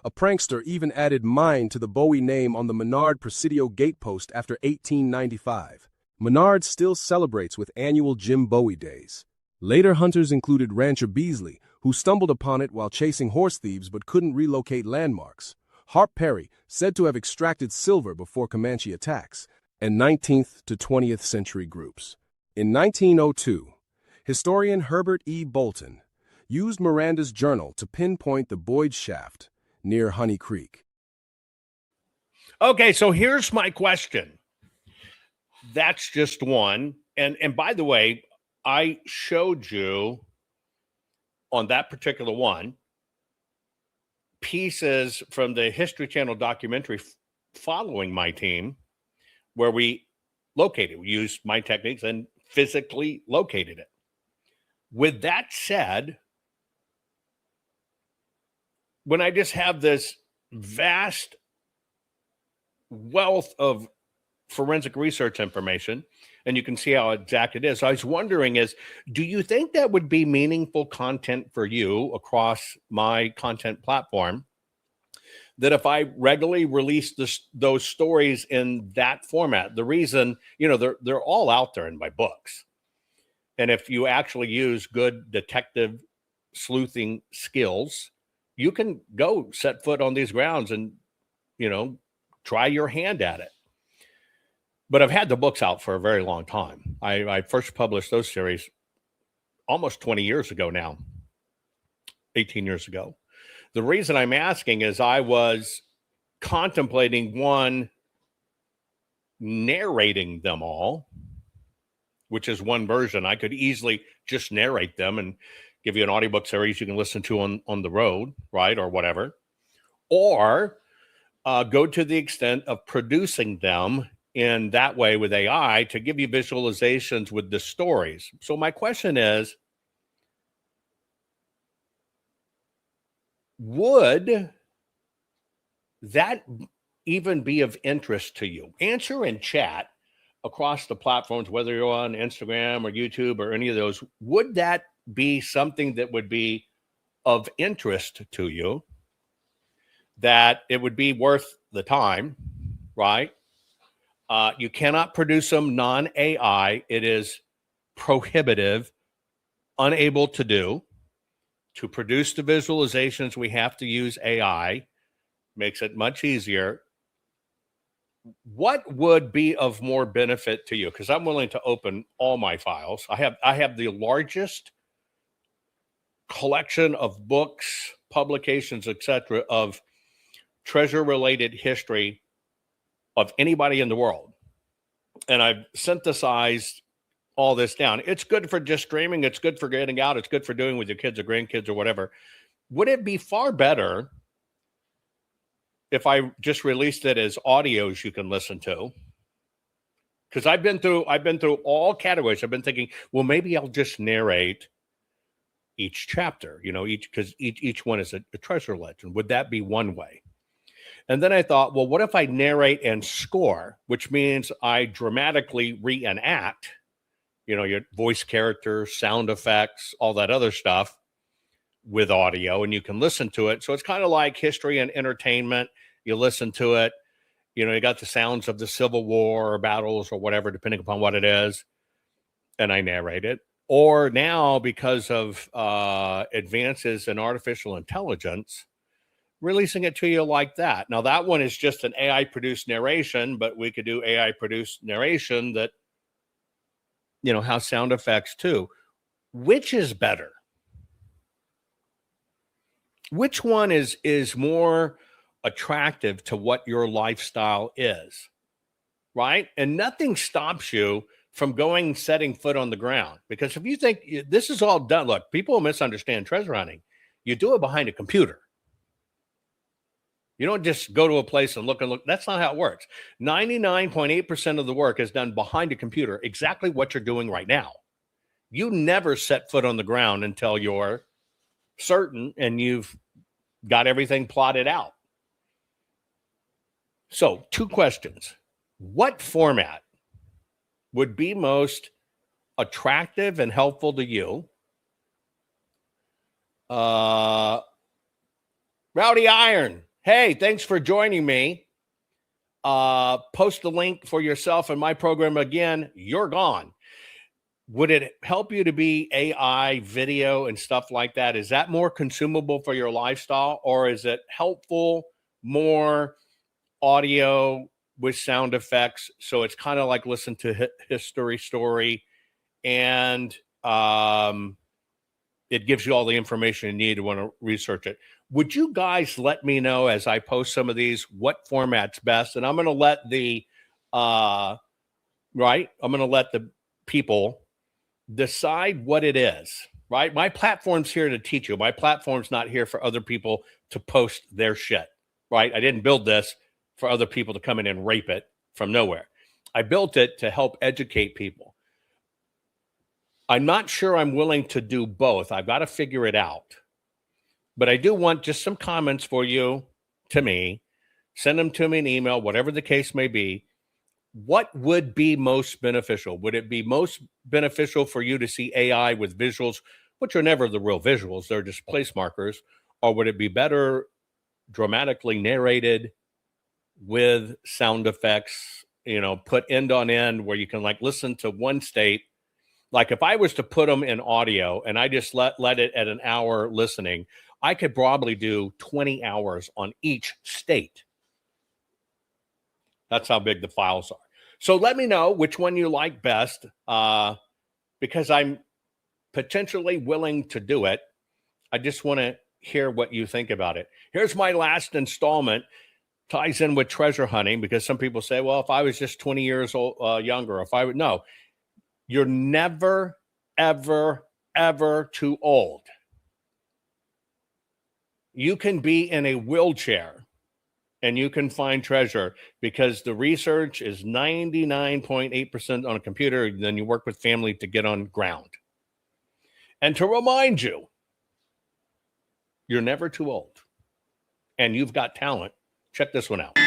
Speaker 4: A prankster even added mine to the Bowie name on the Menard Presidio gatepost after 1895. Menard still celebrates with annual Jim Bowie Days. Later hunters included rancher Beasley, who stumbled upon it while chasing horse thieves but couldn't relocate landmarks. Harp Perry, said to have extracted silver before Comanche attacks, and 19th to 20th century groups. In 1902, historian Herbert E. Bolton used Miranda's journal to pinpoint the Boyd Shaft near Honey Creek.
Speaker 5: Okay, so here's my question. That's just one. And by the way, I showed you on that particular one pieces from the History Channel documentary following my team, where we used my techniques and physically located it. With that said, when I just have this vast wealth of forensic research information, and you can see how exact it is. So I was wondering do you think that would be meaningful content for you across my content platform? That if I regularly release those stories in that format, the reason, they're all out there in my books. And if you actually use good detective sleuthing skills, you can go set foot on these grounds and, try your hand at it. But I've had the books out for a very long time. I first published those series almost 20 years ago now, 18 years ago. The reason I'm asking is I was contemplating narrating them all, which is one version. I could easily just narrate them and give you an audiobook series you can listen to on the road, right, or whatever. Or go to the extent of producing them in that way with AI to give you visualizations with the stories. So my question is, would that even be of interest to you? Answer in chat across the platforms, whether you're on Instagram or YouTube or any of those. Would that be something that would be of interest to you, that it would be worth the time, right? You cannot produce them non-AI. It is prohibitive, unable to do. To produce the visualizations, we have to use AI. Makes it much easier. What would be of more benefit to you? Because I'm willing to open all my files. I have the largest collection of books, publications, etc., of treasure-related history of anybody in the world. And I've synthesized all this down. It's good for just streaming. It's good for getting out. It's good for doing with your kids or grandkids or whatever. Would it be far better if I just released it as audios you can listen to? Because I've been through all categories. I've been thinking, well, maybe I'll just narrate each chapter, because each one is a treasure legend. Would that be one way? And then I thought, well, what if I narrate and score, which means I dramatically reenact, your voice characters, sound effects, all that other stuff with audio, and you can listen to it. So it's kind of like history and entertainment. You listen to it, you got the sounds of the Civil War or battles or whatever, depending upon what it is, and I narrate it. Or now, because of advances in artificial intelligence, releasing it to you like that. Now, that one is just an AI-produced narration, but we could do AI-produced narration that, has sound effects too. Which is better? Which one is more attractive to what your lifestyle is, right? And nothing stops you from going and setting foot on the ground. Because if you think this is all done, look, people misunderstand treasure hunting. You do it behind a computer. You don't just go to a place and look. That's not how it works. 99.8% of the work is done behind a computer, exactly what you're doing right now. You never set foot on the ground until you're certain and you've got everything plotted out. So, 2 questions. What format would be most attractive and helpful to you? Rowdy Iron. Hey, thanks for joining me. Post the link for yourself in my program again. You're gone. Would it help you to be AI video and stuff like that? Is that more consumable for your lifestyle, or is it helpful, more audio with sound effects? So it's kind of like listen to history story, and it gives you all the information you need to want to research it. Would you guys let me know as I post some of these what format's best? And I'm going to let the people decide what it is, right? My platform's here to teach you. My platform's not here for other people to post their shit, right? I didn't build this for other people to come in and rape it from nowhere. I built it to help educate people. I'm not sure I'm willing to do both. I've got to figure it out. But I do want just some comments for you to me. Send them to me in email, whatever the case may be. what would be most beneficial? Would it be most beneficial for you to see AI with visuals, which are never the real visuals, they're just place markers, or would it be better dramatically narrated with sound effects, put end on end where you can like listen to one state? Like if I was to put them in audio and I just let it at an hour listening, I could probably do 20 hours on each state. That's how big the files are. So let me know which one you like best, because I'm potentially willing to do it. I just want to hear what you think about it. Here's my last installment. Ties in with treasure hunting, because some people say, well, if I was just 20 years old, younger, if I would, no, you're never, ever, ever too old. You can be in a wheelchair and you can find treasure, because the research is 99.8% on a computer. Then you work with family to get on ground. And to remind you, you're never too old and you've got talent. Check this one out.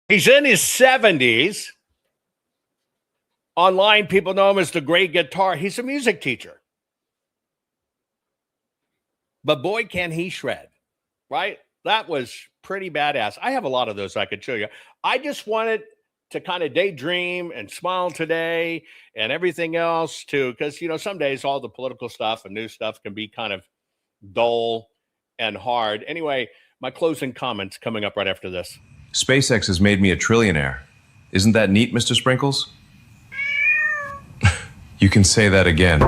Speaker 5: He's in his 70s. Online, people know him as the great guitar. He's a music teacher. But boy, can he shred, right? That was pretty badass. I have a lot of those I could show you. I just wanted to kind of daydream and smile today and everything else too, because, some days all the political stuff and new stuff can be kind of dull and hard. Anyway, my closing comments coming up right after this.
Speaker 19: SpaceX has made me a trillionaire. Isn't that neat, Mr. Sprinkles? You can say that again.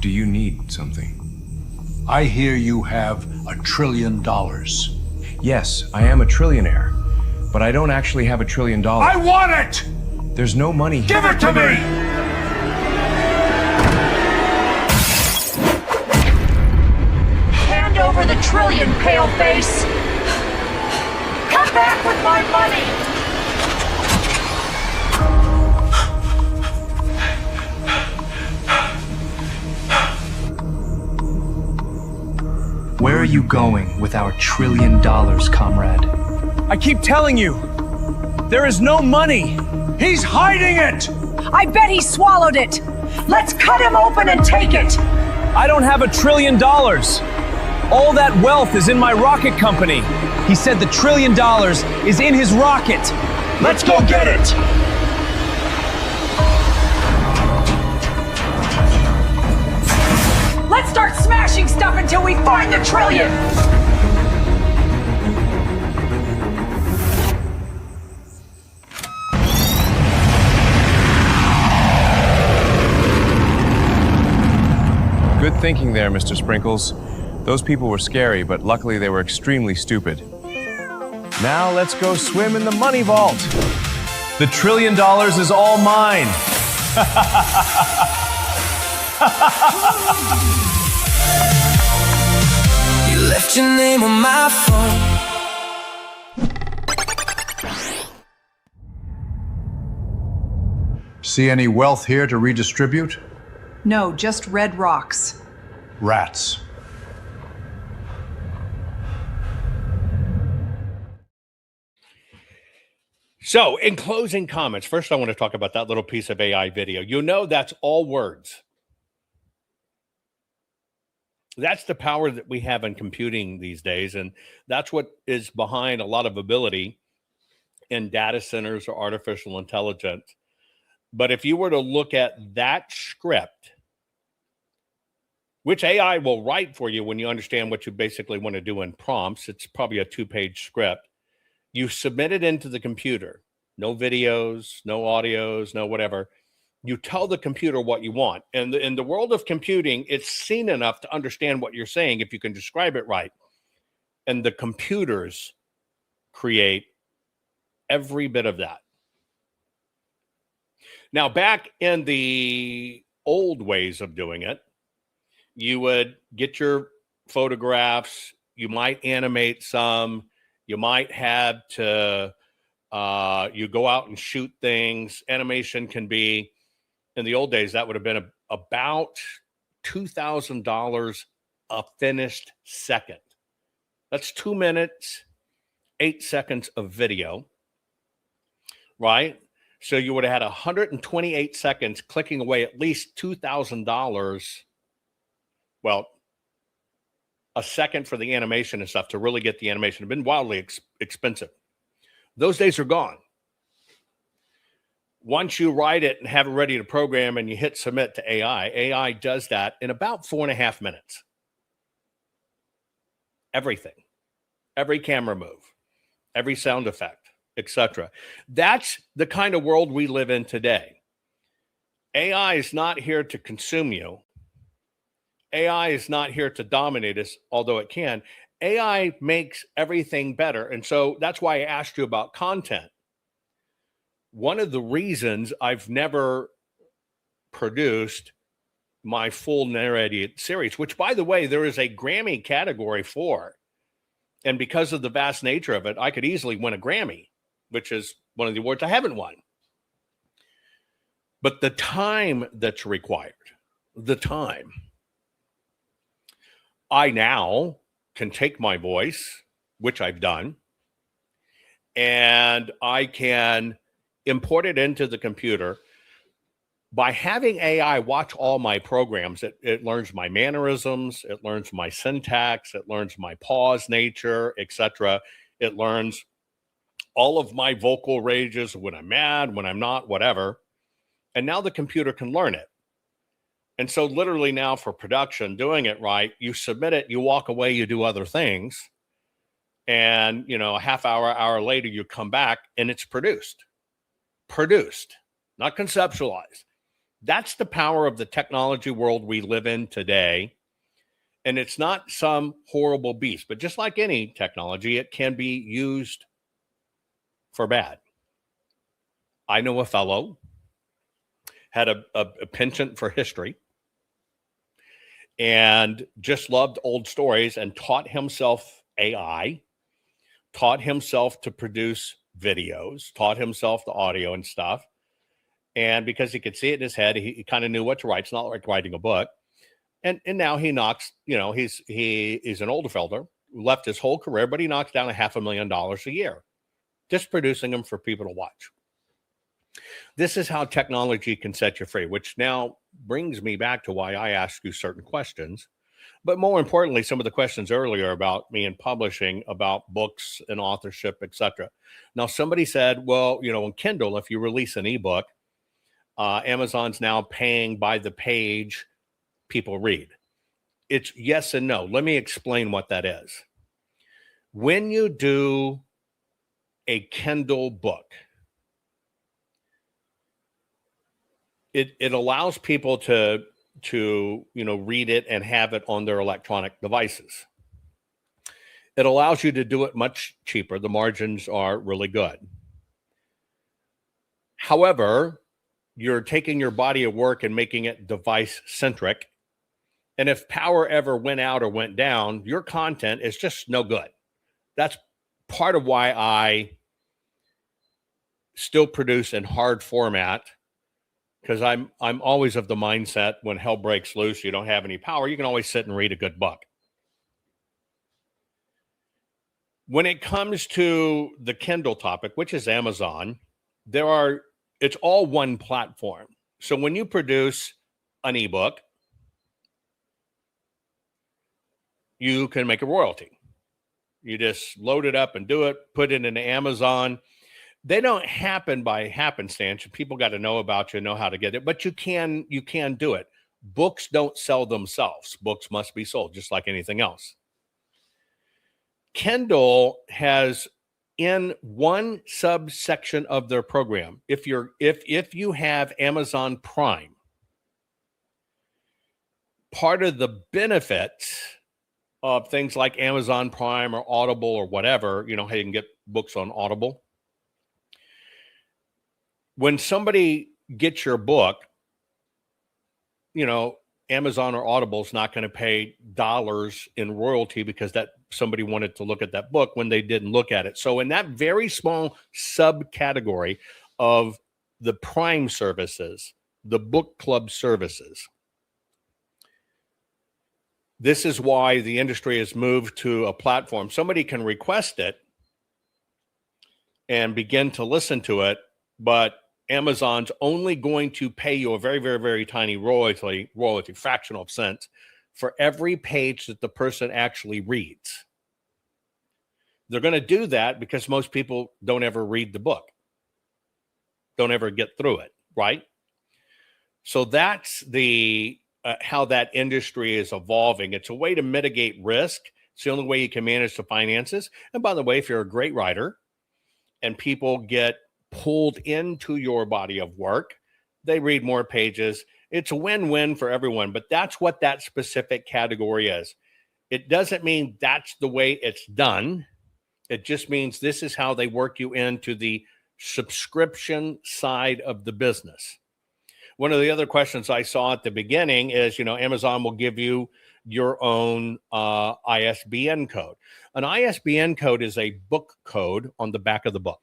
Speaker 19: Do you need something?
Speaker 20: I hear you have $1 trillion.
Speaker 19: Yes, I am a trillionaire, but I don't actually have $1 trillion.
Speaker 20: I want it!
Speaker 19: There's no money here.
Speaker 20: Give it to me!
Speaker 21: Over the trillion, paleface! Come back with my money!
Speaker 22: Where are you going with our $1 trillion, comrade?
Speaker 20: I keep telling you, there is no money! He's hiding it!
Speaker 21: I bet he swallowed it! Let's cut him open and take it!
Speaker 20: I don't have $1 trillion. All that wealth is in my rocket company. He said the $1 trillion is in his rocket. Let's go get it!
Speaker 21: Let's start smashing stuff until we find the trillion!
Speaker 19: Good thinking there, Mr. Sprinkles. Those people were scary, but luckily they were extremely stupid. Now let's go swim in the money vault. The $1 trillion is all mine.
Speaker 6: You left your name on my phone.
Speaker 20: See any wealth here to redistribute?
Speaker 1: No, just red rocks.
Speaker 20: Rats.
Speaker 5: So, in closing comments, first I want to talk about that little piece of AI video. You know that's all words. That's the power that we have in computing these days, and that's what is behind a lot of ability in data centers or artificial intelligence. But if you were to look at that script, which AI will write for you when you understand what you basically want to do in prompts, it's probably a 2-page script. You submit it into the computer. No videos, no audios, no whatever. You tell the computer what you want. And in the world of computing, it's seen enough to understand what you're saying if you can describe it right. And the computers create every bit of that. Now, back in the old ways of doing it, you would get your photographs, you might animate some, you might have to, you go out and shoot things. Animation can be, in the old days, that would have been about $2,000 a finished second. That's 2 minutes, 8 seconds of video, right? So you would have had 128 seconds clicking away at least $2,000. Well, a second for the animation and stuff to really get the animation. It's been wildly expensive. Those days are gone. Once you write it and have it ready to program and you hit submit to AI, AI does that in about 4.5 minutes. Everything. Every camera move, every sound effect, etc. That's the kind of world we live in today. AI is not here to consume you. AI is not here to dominate us, although it can. AI makes everything better. And so that's why I asked you about content. One of the reasons I've never produced my full narrated series, which, by the way, there is a Grammy category for. And because of the vast nature of it, I could easily win a Grammy, which is one of the awards I haven't won. But the time that's required, the time. I now can take my voice, which I've done, and I can import it into the computer. By having AI watch all my programs, it learns my mannerisms, it learns my syntax, it learns my pause nature, etc. It learns all of my vocal ranges, when I'm mad, when I'm not, whatever. And now the computer can learn it. And so literally now for production, doing it right, you submit it, you walk away, you do other things. And, you know, a half hour, hour later, you come back and it's produced, not conceptualized. That's the power of the technology world we live in today. And it's not some horrible beast, but just like any technology, it can be used for bad. I know a fellow had a penchant for history and just loved old stories and taught himself AI, taught himself to produce videos, taught himself the audio and stuff. And because he could see it in his head, he kind of knew what to write. It's not like writing a book. And now he knocks, you know, he's an older felder, left his whole career, but he knocks down $500,000 a year, just producing them for people to watch. This is how technology can set you free, which now brings me back to why I ask you certain questions. But more importantly, some of the questions earlier about me and publishing, about books and authorship, etc. Now, somebody said, well, on Kindle, if you release an ebook, Amazon's now paying by the page people read. It's yes and no. Let me explain what that is. When you do a Kindle book, it allows people to read it and have it on their electronic devices. It allows you to do it much cheaper. The margins are really good. However, you're taking your body of work and making it device centric. And if power ever went out or went down, your content is just no good. That's part of why I still produce in hard format, because I'm always of the mindset when hell breaks loose, you don't have any power, you can always sit and read a good book. When it comes to the Kindle topic, which is Amazon, it's all one platform. So when you produce an ebook, you can make a royalty. You just load it up and do it, put it into Amazon. They don't happen by happenstance. People got to know about you, know how to get it, but you can do it. Books don't sell themselves. Books must be sold, just like anything else. Kindle has, in one subsection of their program, if you have Amazon Prime, part of the benefits of things like Amazon Prime or Audible or whatever, how you can get books on Audible. When somebody gets your book, Amazon or Audible is not going to pay dollars in royalty because that somebody wanted to look at that book when they didn't look at it. So in that very small subcategory of the Prime services, the book club services, this is why the industry has moved to a platform. Somebody can request it and begin to listen to it, but Amazon's only going to pay you a very, very, very tiny royalty, fractional of cents, for every page that the person actually reads. They're going to do that because most people don't ever read the book, don't ever get through it, right? So that's the how that industry is evolving. It's a way to mitigate risk. It's the only way you can manage the finances. And by the way, if you're a great writer and people get pulled into your body of work, they read more pages. It's a win-win for everyone, but that's what that specific category is. It doesn't mean that's the way it's done. It just means this is how they work you into the subscription side of the business. One of the other questions I saw at the beginning is, Amazon will give you your own ISBN code. An ISBN code is a book code on the back of the book.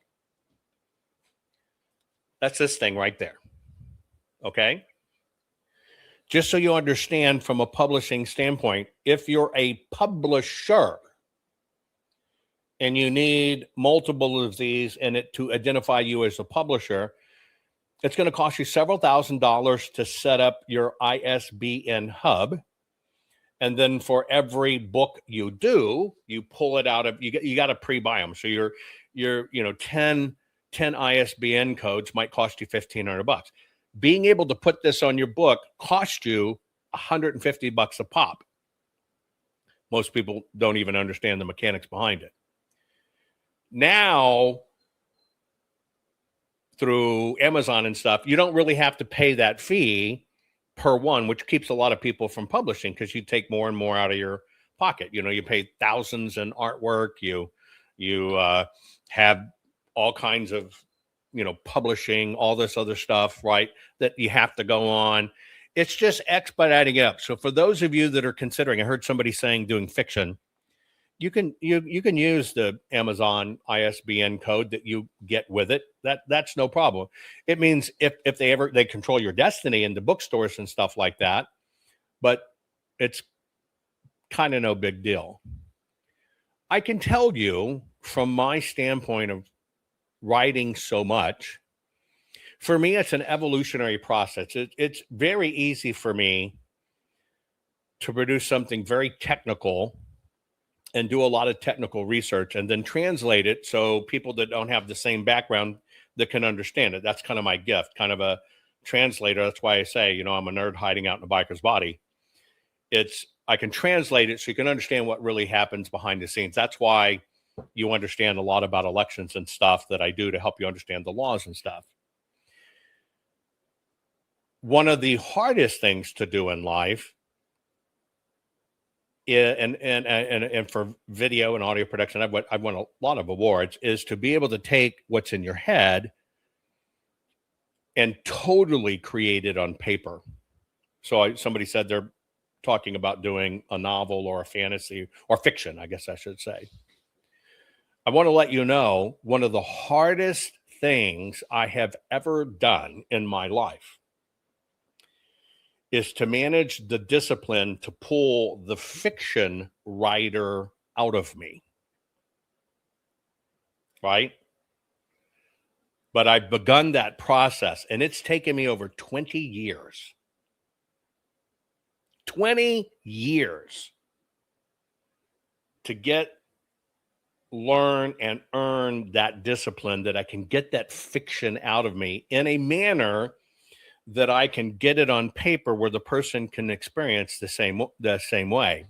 Speaker 5: That's this thing right there. Okay? Just so you understand from a publishing standpoint, if you're a publisher and you need multiple of these in it to identify you as a publisher, it's going to cost you several $1,000s to set up your ISBN hub. And then for every book you do, you pull it out of, you got to pre-buy them. So you're 10 ISBN codes might cost you $1,500. Being able to put this on your book cost you $150 a pop. Most people don't even understand the mechanics behind it. Now, through Amazon and stuff, you don't really have to pay that fee per one, which keeps a lot of people from publishing because you take more and more out of your pocket. You pay thousands in artwork. You have all kinds of, publishing, all this other stuff, right, that you have to go on. It's just expediting it up. So for those of you that are considering, I heard somebody saying doing fiction, you can use the Amazon ISBN code that you get with it. That's no problem. It means if they control your destiny in the bookstores and stuff like that, but it's kind of no big deal. I can tell you from my standpoint of writing so much, For me, it's an evolutionary process. It's very easy for me to produce something very technical and do a lot of technical research and then translate it so people that don't have the same background that can understand it. That's kind of my gift, kind of a translator. That's why I say, I'm a nerd hiding out in a biker's body. I can translate it so you can understand what really happens behind the scenes. That's why you understand a lot about elections and stuff that I do to help you understand the laws and stuff. One of the hardest things to do in life, and for video and audio production, I've won a lot of awards, is to be able to take what's in your head and totally create it on paper. So somebody said they're talking about doing a novel or a fantasy or fiction, I guess I should say. I want to let you know one of the hardest things I have ever done in my life is to manage the discipline to pull the fiction writer out of me. Right? But I've begun that process, and it's taken me over 20 years. 20 years to learn and earn that discipline that I can get that fiction out of me in a manner that I can get it on paper where the person can experience the same way.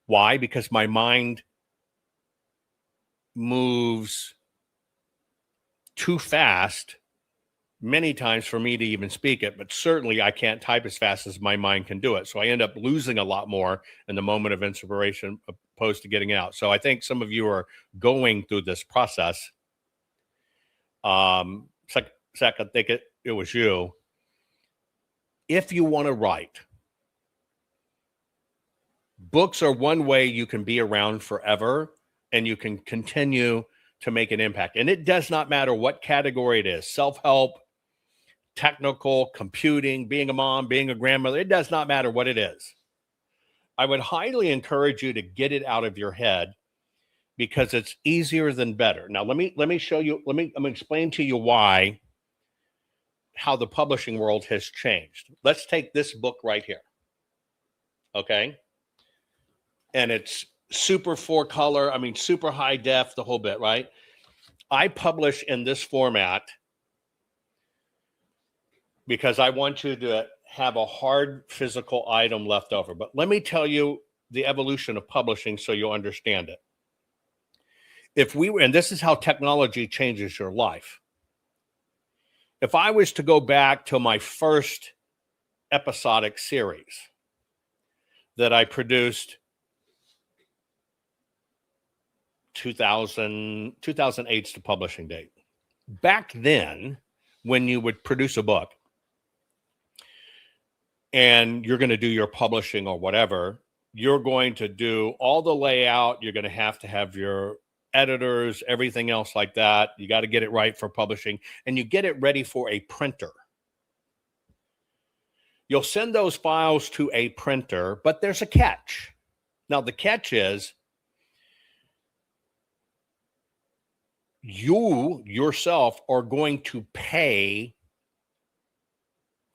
Speaker 5: Why? Because my mind moves too fast many times for me to even speak it, but certainly I can't type as fast as my mind can do it. So I end up losing a lot more in the moment of inspiration opposed to getting out. So I think some of you are going through this process. I think it was you. If you want to write, books are one way you can be around forever and you can continue to make an impact. And it does not matter what category it is, self-help, technical, computing, being a mom, being a grandmother. It does not matter what it is. I would highly encourage you to get it out of your head because it's easier than better. Now, let me show you, I'm going to explain to you how the publishing world has changed. Let's take this book right here. Okay. And it's super 4-color, super high def, the whole bit, right? I publish in this format because I want you to have a hard physical item left over. But let me tell you the evolution of publishing so you'll understand it. And this is how technology changes your life. If I was to go back to my first episodic series that I produced 2008's the publishing date. Back then, when you would produce a book and you're going to do your publishing or whatever, you're going to do all the layout. You're going to have your editors, everything else like that. You got to get it right for publishing, and you get it ready for a printer. You'll send those files to a printer, but there's a catch. Now, the catch is you yourself are going to pay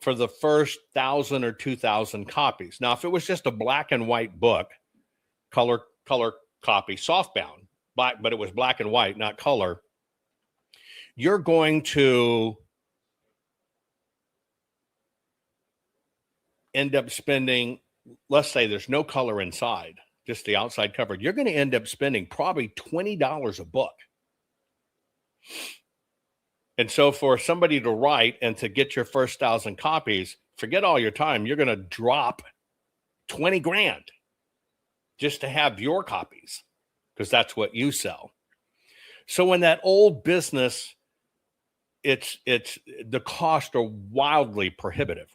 Speaker 5: for the first 1,000 or 2,000 copies. Now, if it was just a black and white book, color copy, softbound, but it was black and white, not color, you're going to end up spending, let's say there's no color inside, just the outside cover. You're going to end up spending probably $20 a book. And so for somebody to write and to get your first 1,000 copies, forget all your time. You're going to drop 20 grand just to have your copies because that's what you sell. So in that old business, it's the costs are wildly prohibitive,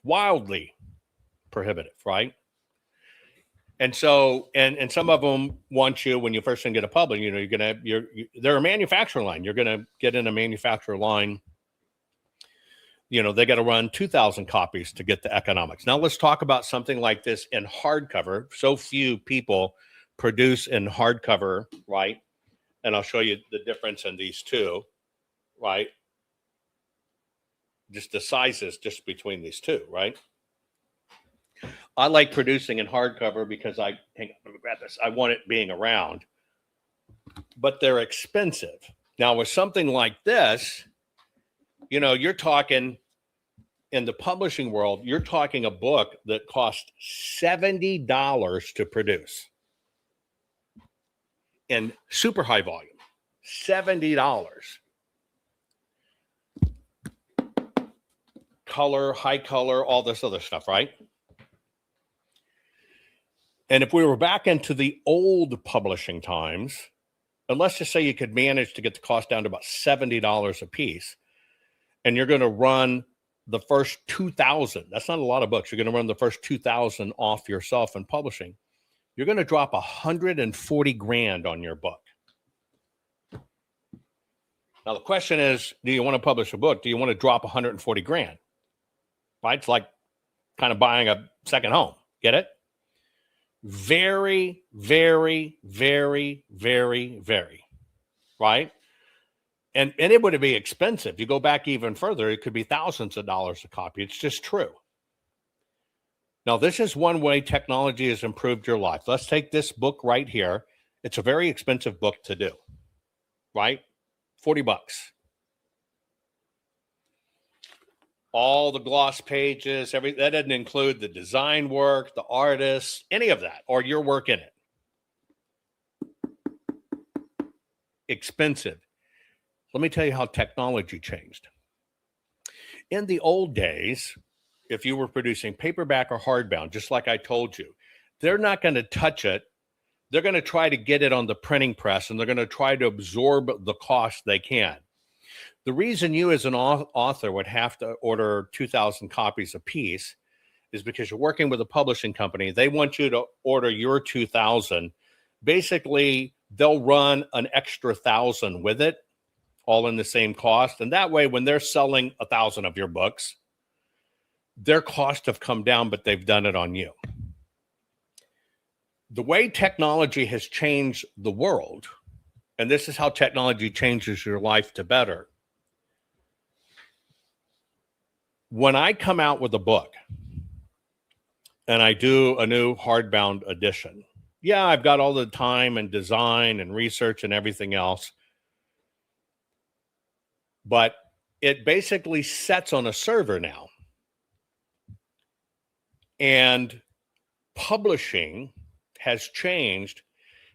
Speaker 5: right? And so, and some of them want you when you first get a public, they're a manufacturer line. You're going to get in a manufacturer line. They got to run 2,000 copies to get the economics. Now let's talk about something like this in hardcover. So few people produce in hardcover, right? And I'll show you the difference in these two, right? just the sizes just between these two, right? I like producing in hardcover because hang on, let me grab this. I want it being around, but they're expensive. Now with something like this, you're talking in the publishing world, you're talking a book that cost $70 to produce in super high volume. $70. Color, high color, all this other stuff, right? And if we were back into the old publishing times, and let's just say you could manage to get the cost down to about $70 a piece, and you're going to run the first 2,000. That's not a lot of books. You're going to run the first 2,000 off yourself in publishing. You're going to drop $140,000 on your book. Now the question is, do you want to publish a book? Do you want to drop $140,000? Right? It's like kind of buying a second home. Get it? Very, very, very, very, very. Right? And it would be expensive. You go back even further, it could be thousands of dollars a copy. It's just true. Now, this is one way technology has improved your life. Let's take this book right here. It's a very expensive book to do, right? $40. All the gloss pages, that doesn't include the design work, the artists, any of that, or your work in it. Expensive. Let me tell you how technology changed. In the old days, if you were producing paperback or hardbound, just like I told you, they're not going to touch it. They're going to try to get it on the printing press, and they're going to try to absorb the cost they can. The reason you as an author would have to order 2,000 copies a piece is because you're working with a publishing company. They want you to order your 2,000. Basically, they'll run an extra 1,000 with it, all in the same cost. And that way, when they're selling 1,000 of your books, their costs have come down, but they've done it on you. The way technology has changed the world, and this is how technology changes your life to better. When I come out with a book and I do a new hardbound edition, yeah, I've got all the time and design and research and everything else, but it basically sets on a server now. And publishing has changed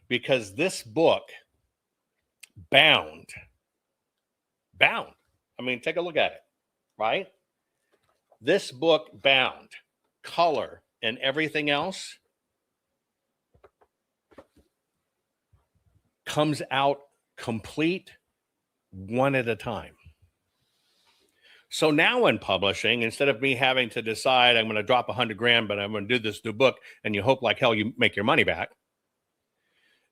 Speaker 5: because this book, bound. I mean, take a look at it, right? This book, bound, color, and everything else comes out complete one at a time. So now in publishing, instead of me having to decide I'm going to drop $100,000, but I'm going to do this new book, and you hope like hell you make your money back,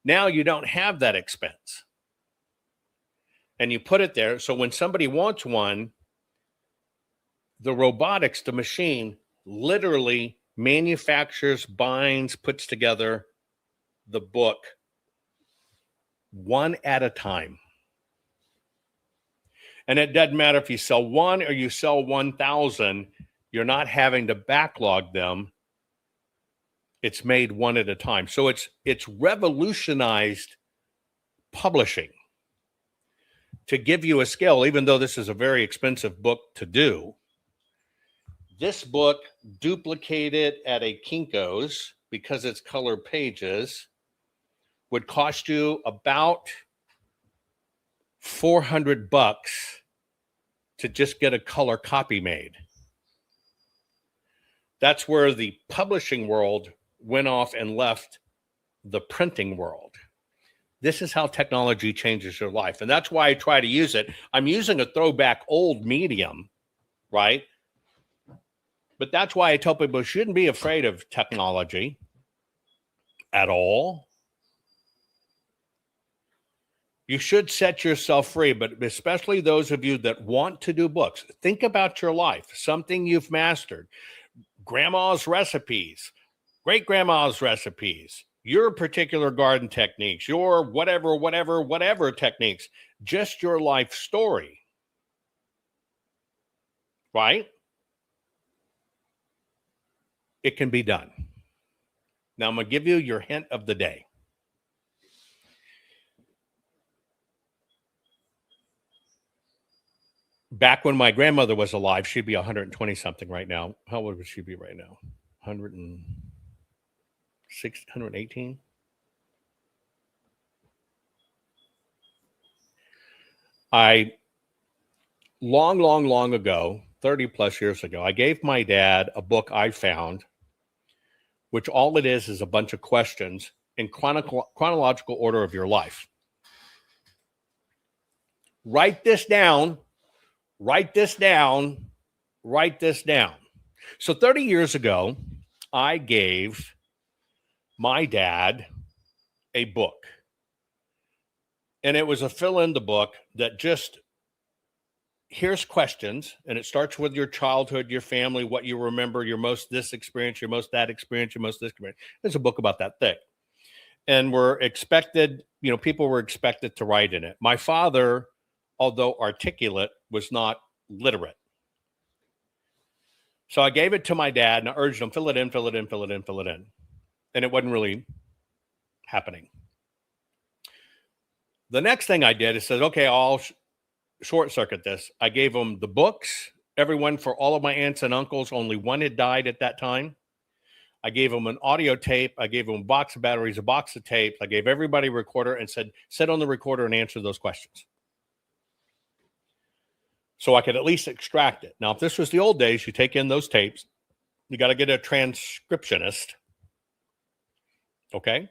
Speaker 5: now you don't have that expense. And you put it there. So when somebody wants one, the robotics, the machine literally manufactures, binds, puts together the book one at a time. And it doesn't matter if you sell one or you sell 1,000, you're not having to backlog them. It's made one at a time. So it's revolutionized publishing to give you a scale, even though this is a very expensive book to do. This book duplicated at a Kinko's, because it's color pages, would cost you about $400 to just get a color copy made. That's where the publishing world went off and left the printing world. This is how technology changes your life. And that's why I try to use it. I'm using a throwback old medium, right? But that's why I tell people you shouldn't be afraid of technology at all. You should set yourself free, but especially those of you that want to do books, think about your life, something you've mastered, grandma's recipes, great-grandma's recipes, your particular garden techniques, your whatever techniques, just your life story. right? It can be done. Now, I'm going to give you your hint of the day. Back when my grandmother was alive, she'd be 120 something right now. How old would she be right now? 106, 118? Long ago, 30 plus years ago, I gave my dad a book I found, which all it is a bunch of questions in chronological order of your life. Write this down. Write this down. Write this down. So 30 years ago, I gave my dad a book. And it was a fill-in the book that just, here's questions, and it starts with your childhood, your family, what you remember, your most this experience, your most that experience, your most this experience. There's a book about that thick. And we're expected, people were expected to write in it. My father, although articulate, was not literate. So I gave it to my dad and I urged him, fill it in. And it wasn't really happening. The next thing I did is said, okay, I'll short circuit this. I gave him the books, everyone for all of my aunts and uncles. Only one had died at that time. I gave him an audio tape. I gave him a box of batteries, a box of tapes. I gave everybody a recorder and said, sit on the recorder and answer those questions. So I could at least extract it. Now, if this was the old days, you take in those tapes. You got to get a transcriptionist. Okay?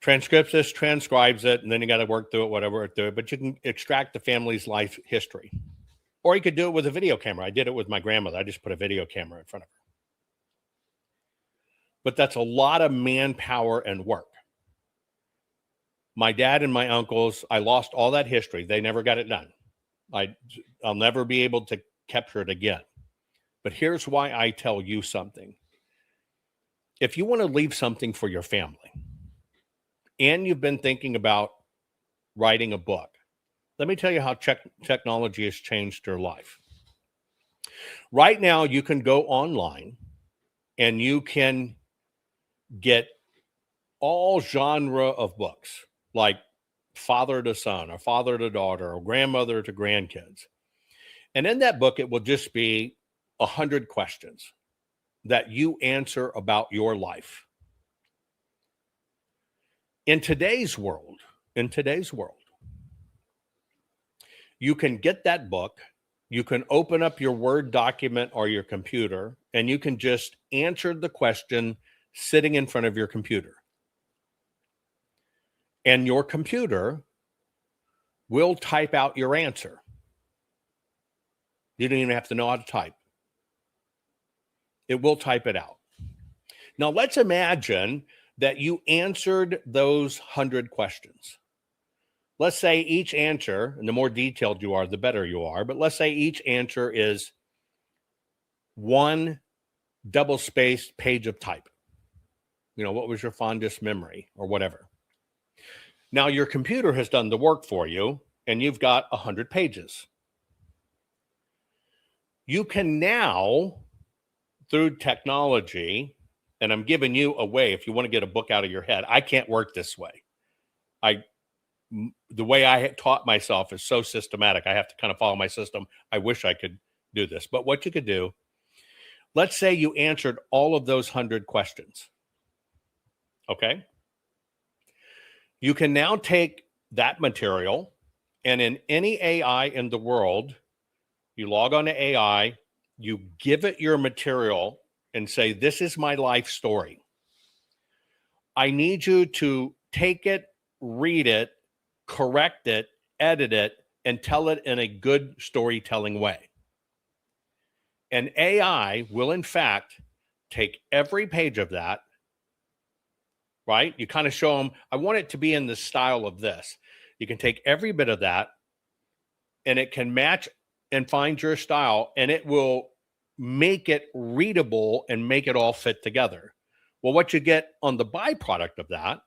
Speaker 5: Transcriptionist transcribes it, and then you got to work through it, whatever through it. But you can extract the family's life history. Or you could do it with a video camera. I did it with my grandmother. I just put a video camera in front of her. But that's a lot of manpower and work. My dad and my uncles, I lost all that history. They never got it done. I'll never be able to capture it again. But here's why I tell you something. If you want to leave something for your family, and you've been thinking about writing a book, let me tell you how technology has changed your life. Right now, you can go online and you can get all genre of books, like father to son or father to daughter or grandmother to grandkids. And in that book, it will just be 100 questions that you answer about your life. In today's world, you can get that book, you can open up your Word document or your computer, and you can just answer the question sitting in front of your computer. And your computer will type out your answer. You don't even have to know how to type. It will type it out. Now, let's imagine that you answered those 100 questions. Let's say each answer, and the more detailed you are, the better you are, but let's say each answer is one double-spaced page of type. What was your fondest memory or whatever? Now, your computer has done the work for you, and you've got 100 pages. You can now, through technology, and I'm giving you a way if you want to get a book out of your head. I can't work this way. The way I taught myself is so systematic. I have to kind of follow my system. I wish I could do this. But what you could do, let's say you answered all of those 100 questions. Okay? You can now take that material, and in any AI in the world, you log on to AI, you give it your material and say, this is my life story. I need you to take it, read it, correct it, edit it, and tell it in a good storytelling way. And AI will, in fact, take every page of that, right? You kind of show them, I want it to be in the style of this. You can take every bit of that, and it can match and find your style, and it will make it readable and make it all fit together. Well, what you get on the byproduct of that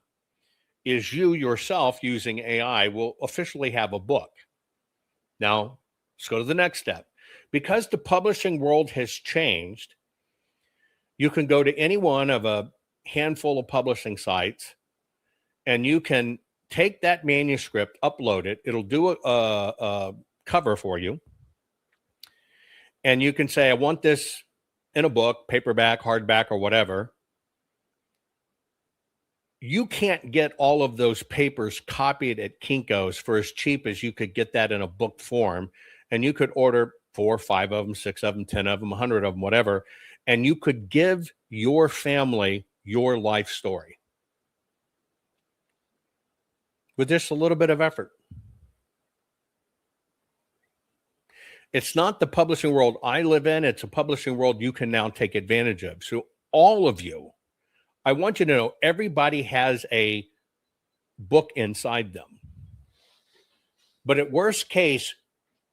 Speaker 5: is you yourself using AI will officially have a book. Now, Let's go to the next step. Because the publishing world has changed, you can go to any one of a handful of publishing sites, and you can take that manuscript, upload it. It'll do a cover for you. And you can say, I want this in a book, paperback, hardback, or whatever. You can't get all of those papers copied at Kinko's for as cheap as you could get that in a book form. And you could order 4 or 5 of them, 6 of them, 10 of them, 100 of them, whatever. And you could give your family your life story with just a little bit of effort. It's not the publishing world I live in. It's a publishing world you can now take advantage of. So all of you, I want you to know everybody has a book inside them. But at worst case,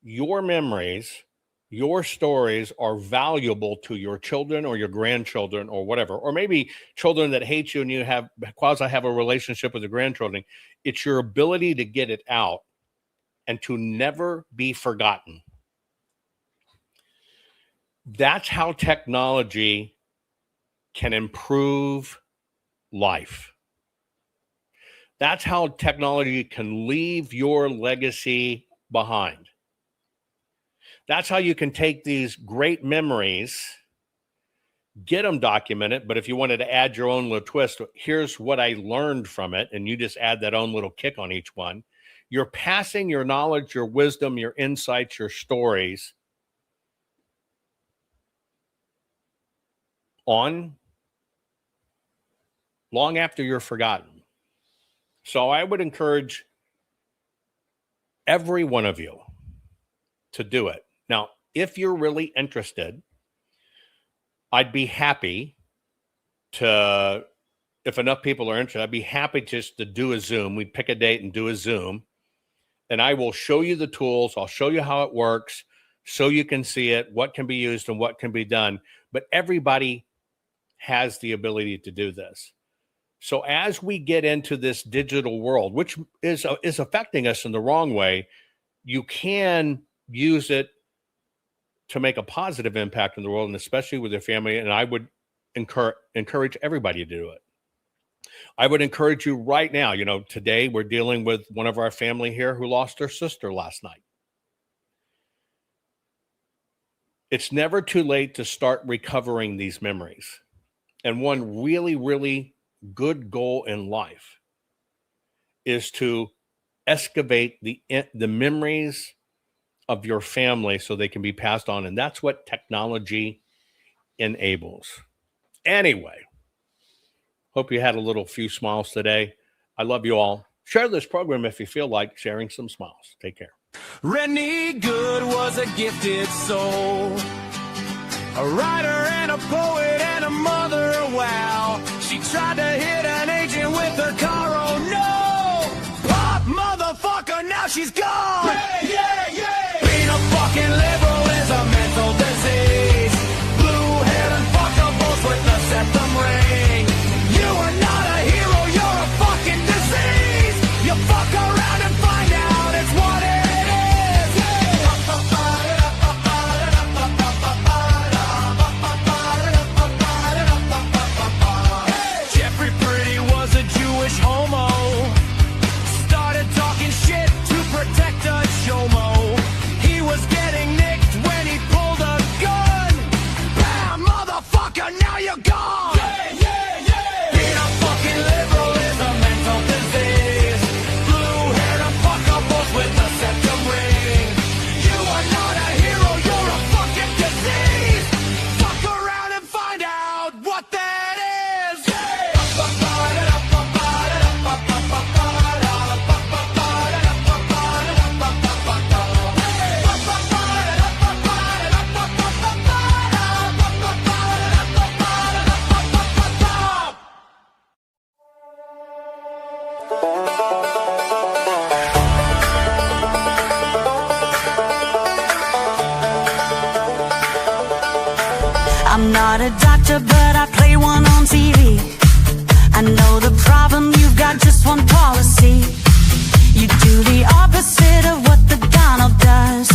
Speaker 5: your memories, your stories are valuable to your children or your grandchildren or whatever, or maybe children that hate you and you have a relationship with the grandchildren. It's your ability to get it out and to never be forgotten. That's how technology can improve life. That's how technology can leave your legacy behind. That's how you can take these great memories, get them documented, but if you wanted to add your own little twist, here's what I learned from it, and you just add that own little kick on each one. You're passing your knowledge, your wisdom, your insights, your stories on long after you're forgotten. So I would encourage every one of you to do it. Now, if you're really interested, I'd be happy to, if enough people are interested, I'd be happy just to do a Zoom. We'd pick a date and do a Zoom, and I will show you the tools. I'll show you how it works so you can see it, what can be used and what can be done. But everybody has the ability to do this. So as we get into this digital world, which is affecting us in the wrong way, you can use it to make a positive impact in the world, and especially with your family. And I would encourage everybody to do it. I would encourage you right now. You know, today we're dealing with one of our family here who lost her sister last night. It's never too late to start recovering these memories. And one really, really good goal in life is to excavate the memories of your family so they can be passed on. And that's what technology enables. Anyway, hope you had a few smiles today. I love you all. Share this program if you feel like sharing some smiles. Take care.
Speaker 6: Rennie Good was a gifted soul, a writer and a poet and a mother, wow. She tried to hit an agent with her car, oh no! Pop, motherfucker, now she's gone! Yeah, yeah, yeah! Being a fucking liberal is a mental disease. Blue-haired and fuckables with the septum ring. You are not a hero, you're a fucking disease! You fuck around and find out it's what it is! Homo started talking shit to protect a chomo. He was getting nicked when he pulled a gun. Bam, motherfucker, now you're gone. Yeah, yeah, yeah. Being a fucking liberal is a mental disease. Blue hair and fuckables with a septum ring. You are not a hero, you're a fucking disease. Fuck around and find out what that is. Yeah.
Speaker 2: I'm not a doctor, but I play one on TV. I know the problem, you've got just one policy. You do the opposite of what the Donald does.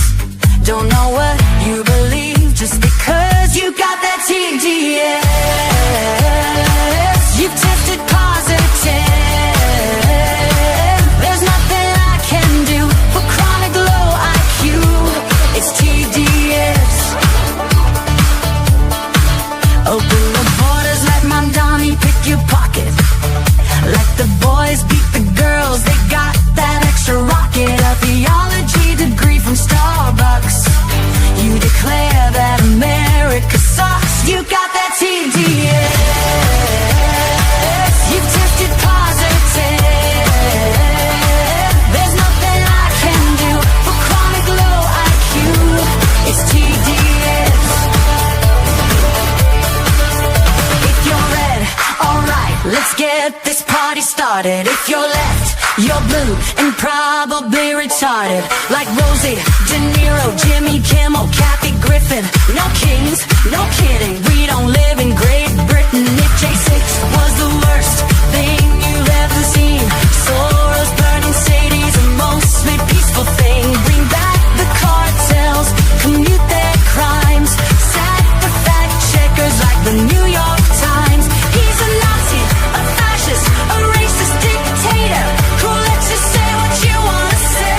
Speaker 2: started. If you're left, you're blue and probably retarded. Like Rosie, De Niro, Jimmy Kimmel, Kathy Griffin. No kings, no kidding, we don't live in Great Britain. If J6 was the worst thing you've ever seen, Soros, burning cities, a mostly peaceful thing. Bring back the cartels, commute their crimes, sack the fact checkers like the New York Times. He's a Nazi, a fascist, a racist dictator who lets you say what you want to say.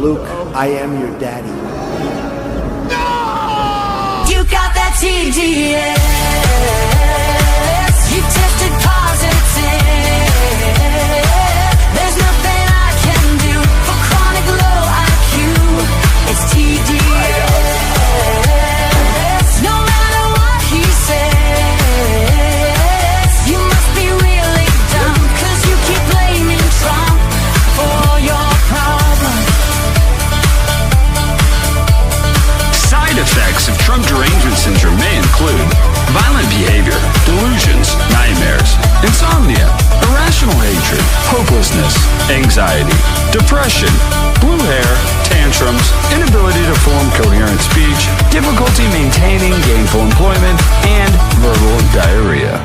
Speaker 3: Luke, I am your daddy.
Speaker 2: You got that TDS. You tested positive. There's nothing I can do for chronic low IQ. It's TDS. No matter what he says, you must be really dumb, 'cause you keep blaming Trump for your problem.
Speaker 7: Side effects of Trump derangement syndrome may include violent behavior, delusions, nightmares, insomnia, irrational hatred, hopelessness, anxiety, depression, blue hair, tantrums, inability to form coherent speech, difficulty maintaining gainful employment, and verbal diarrhea.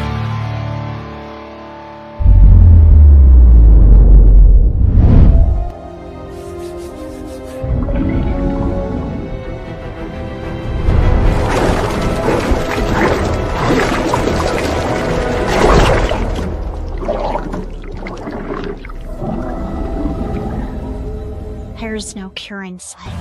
Speaker 23: There's no cure in sight.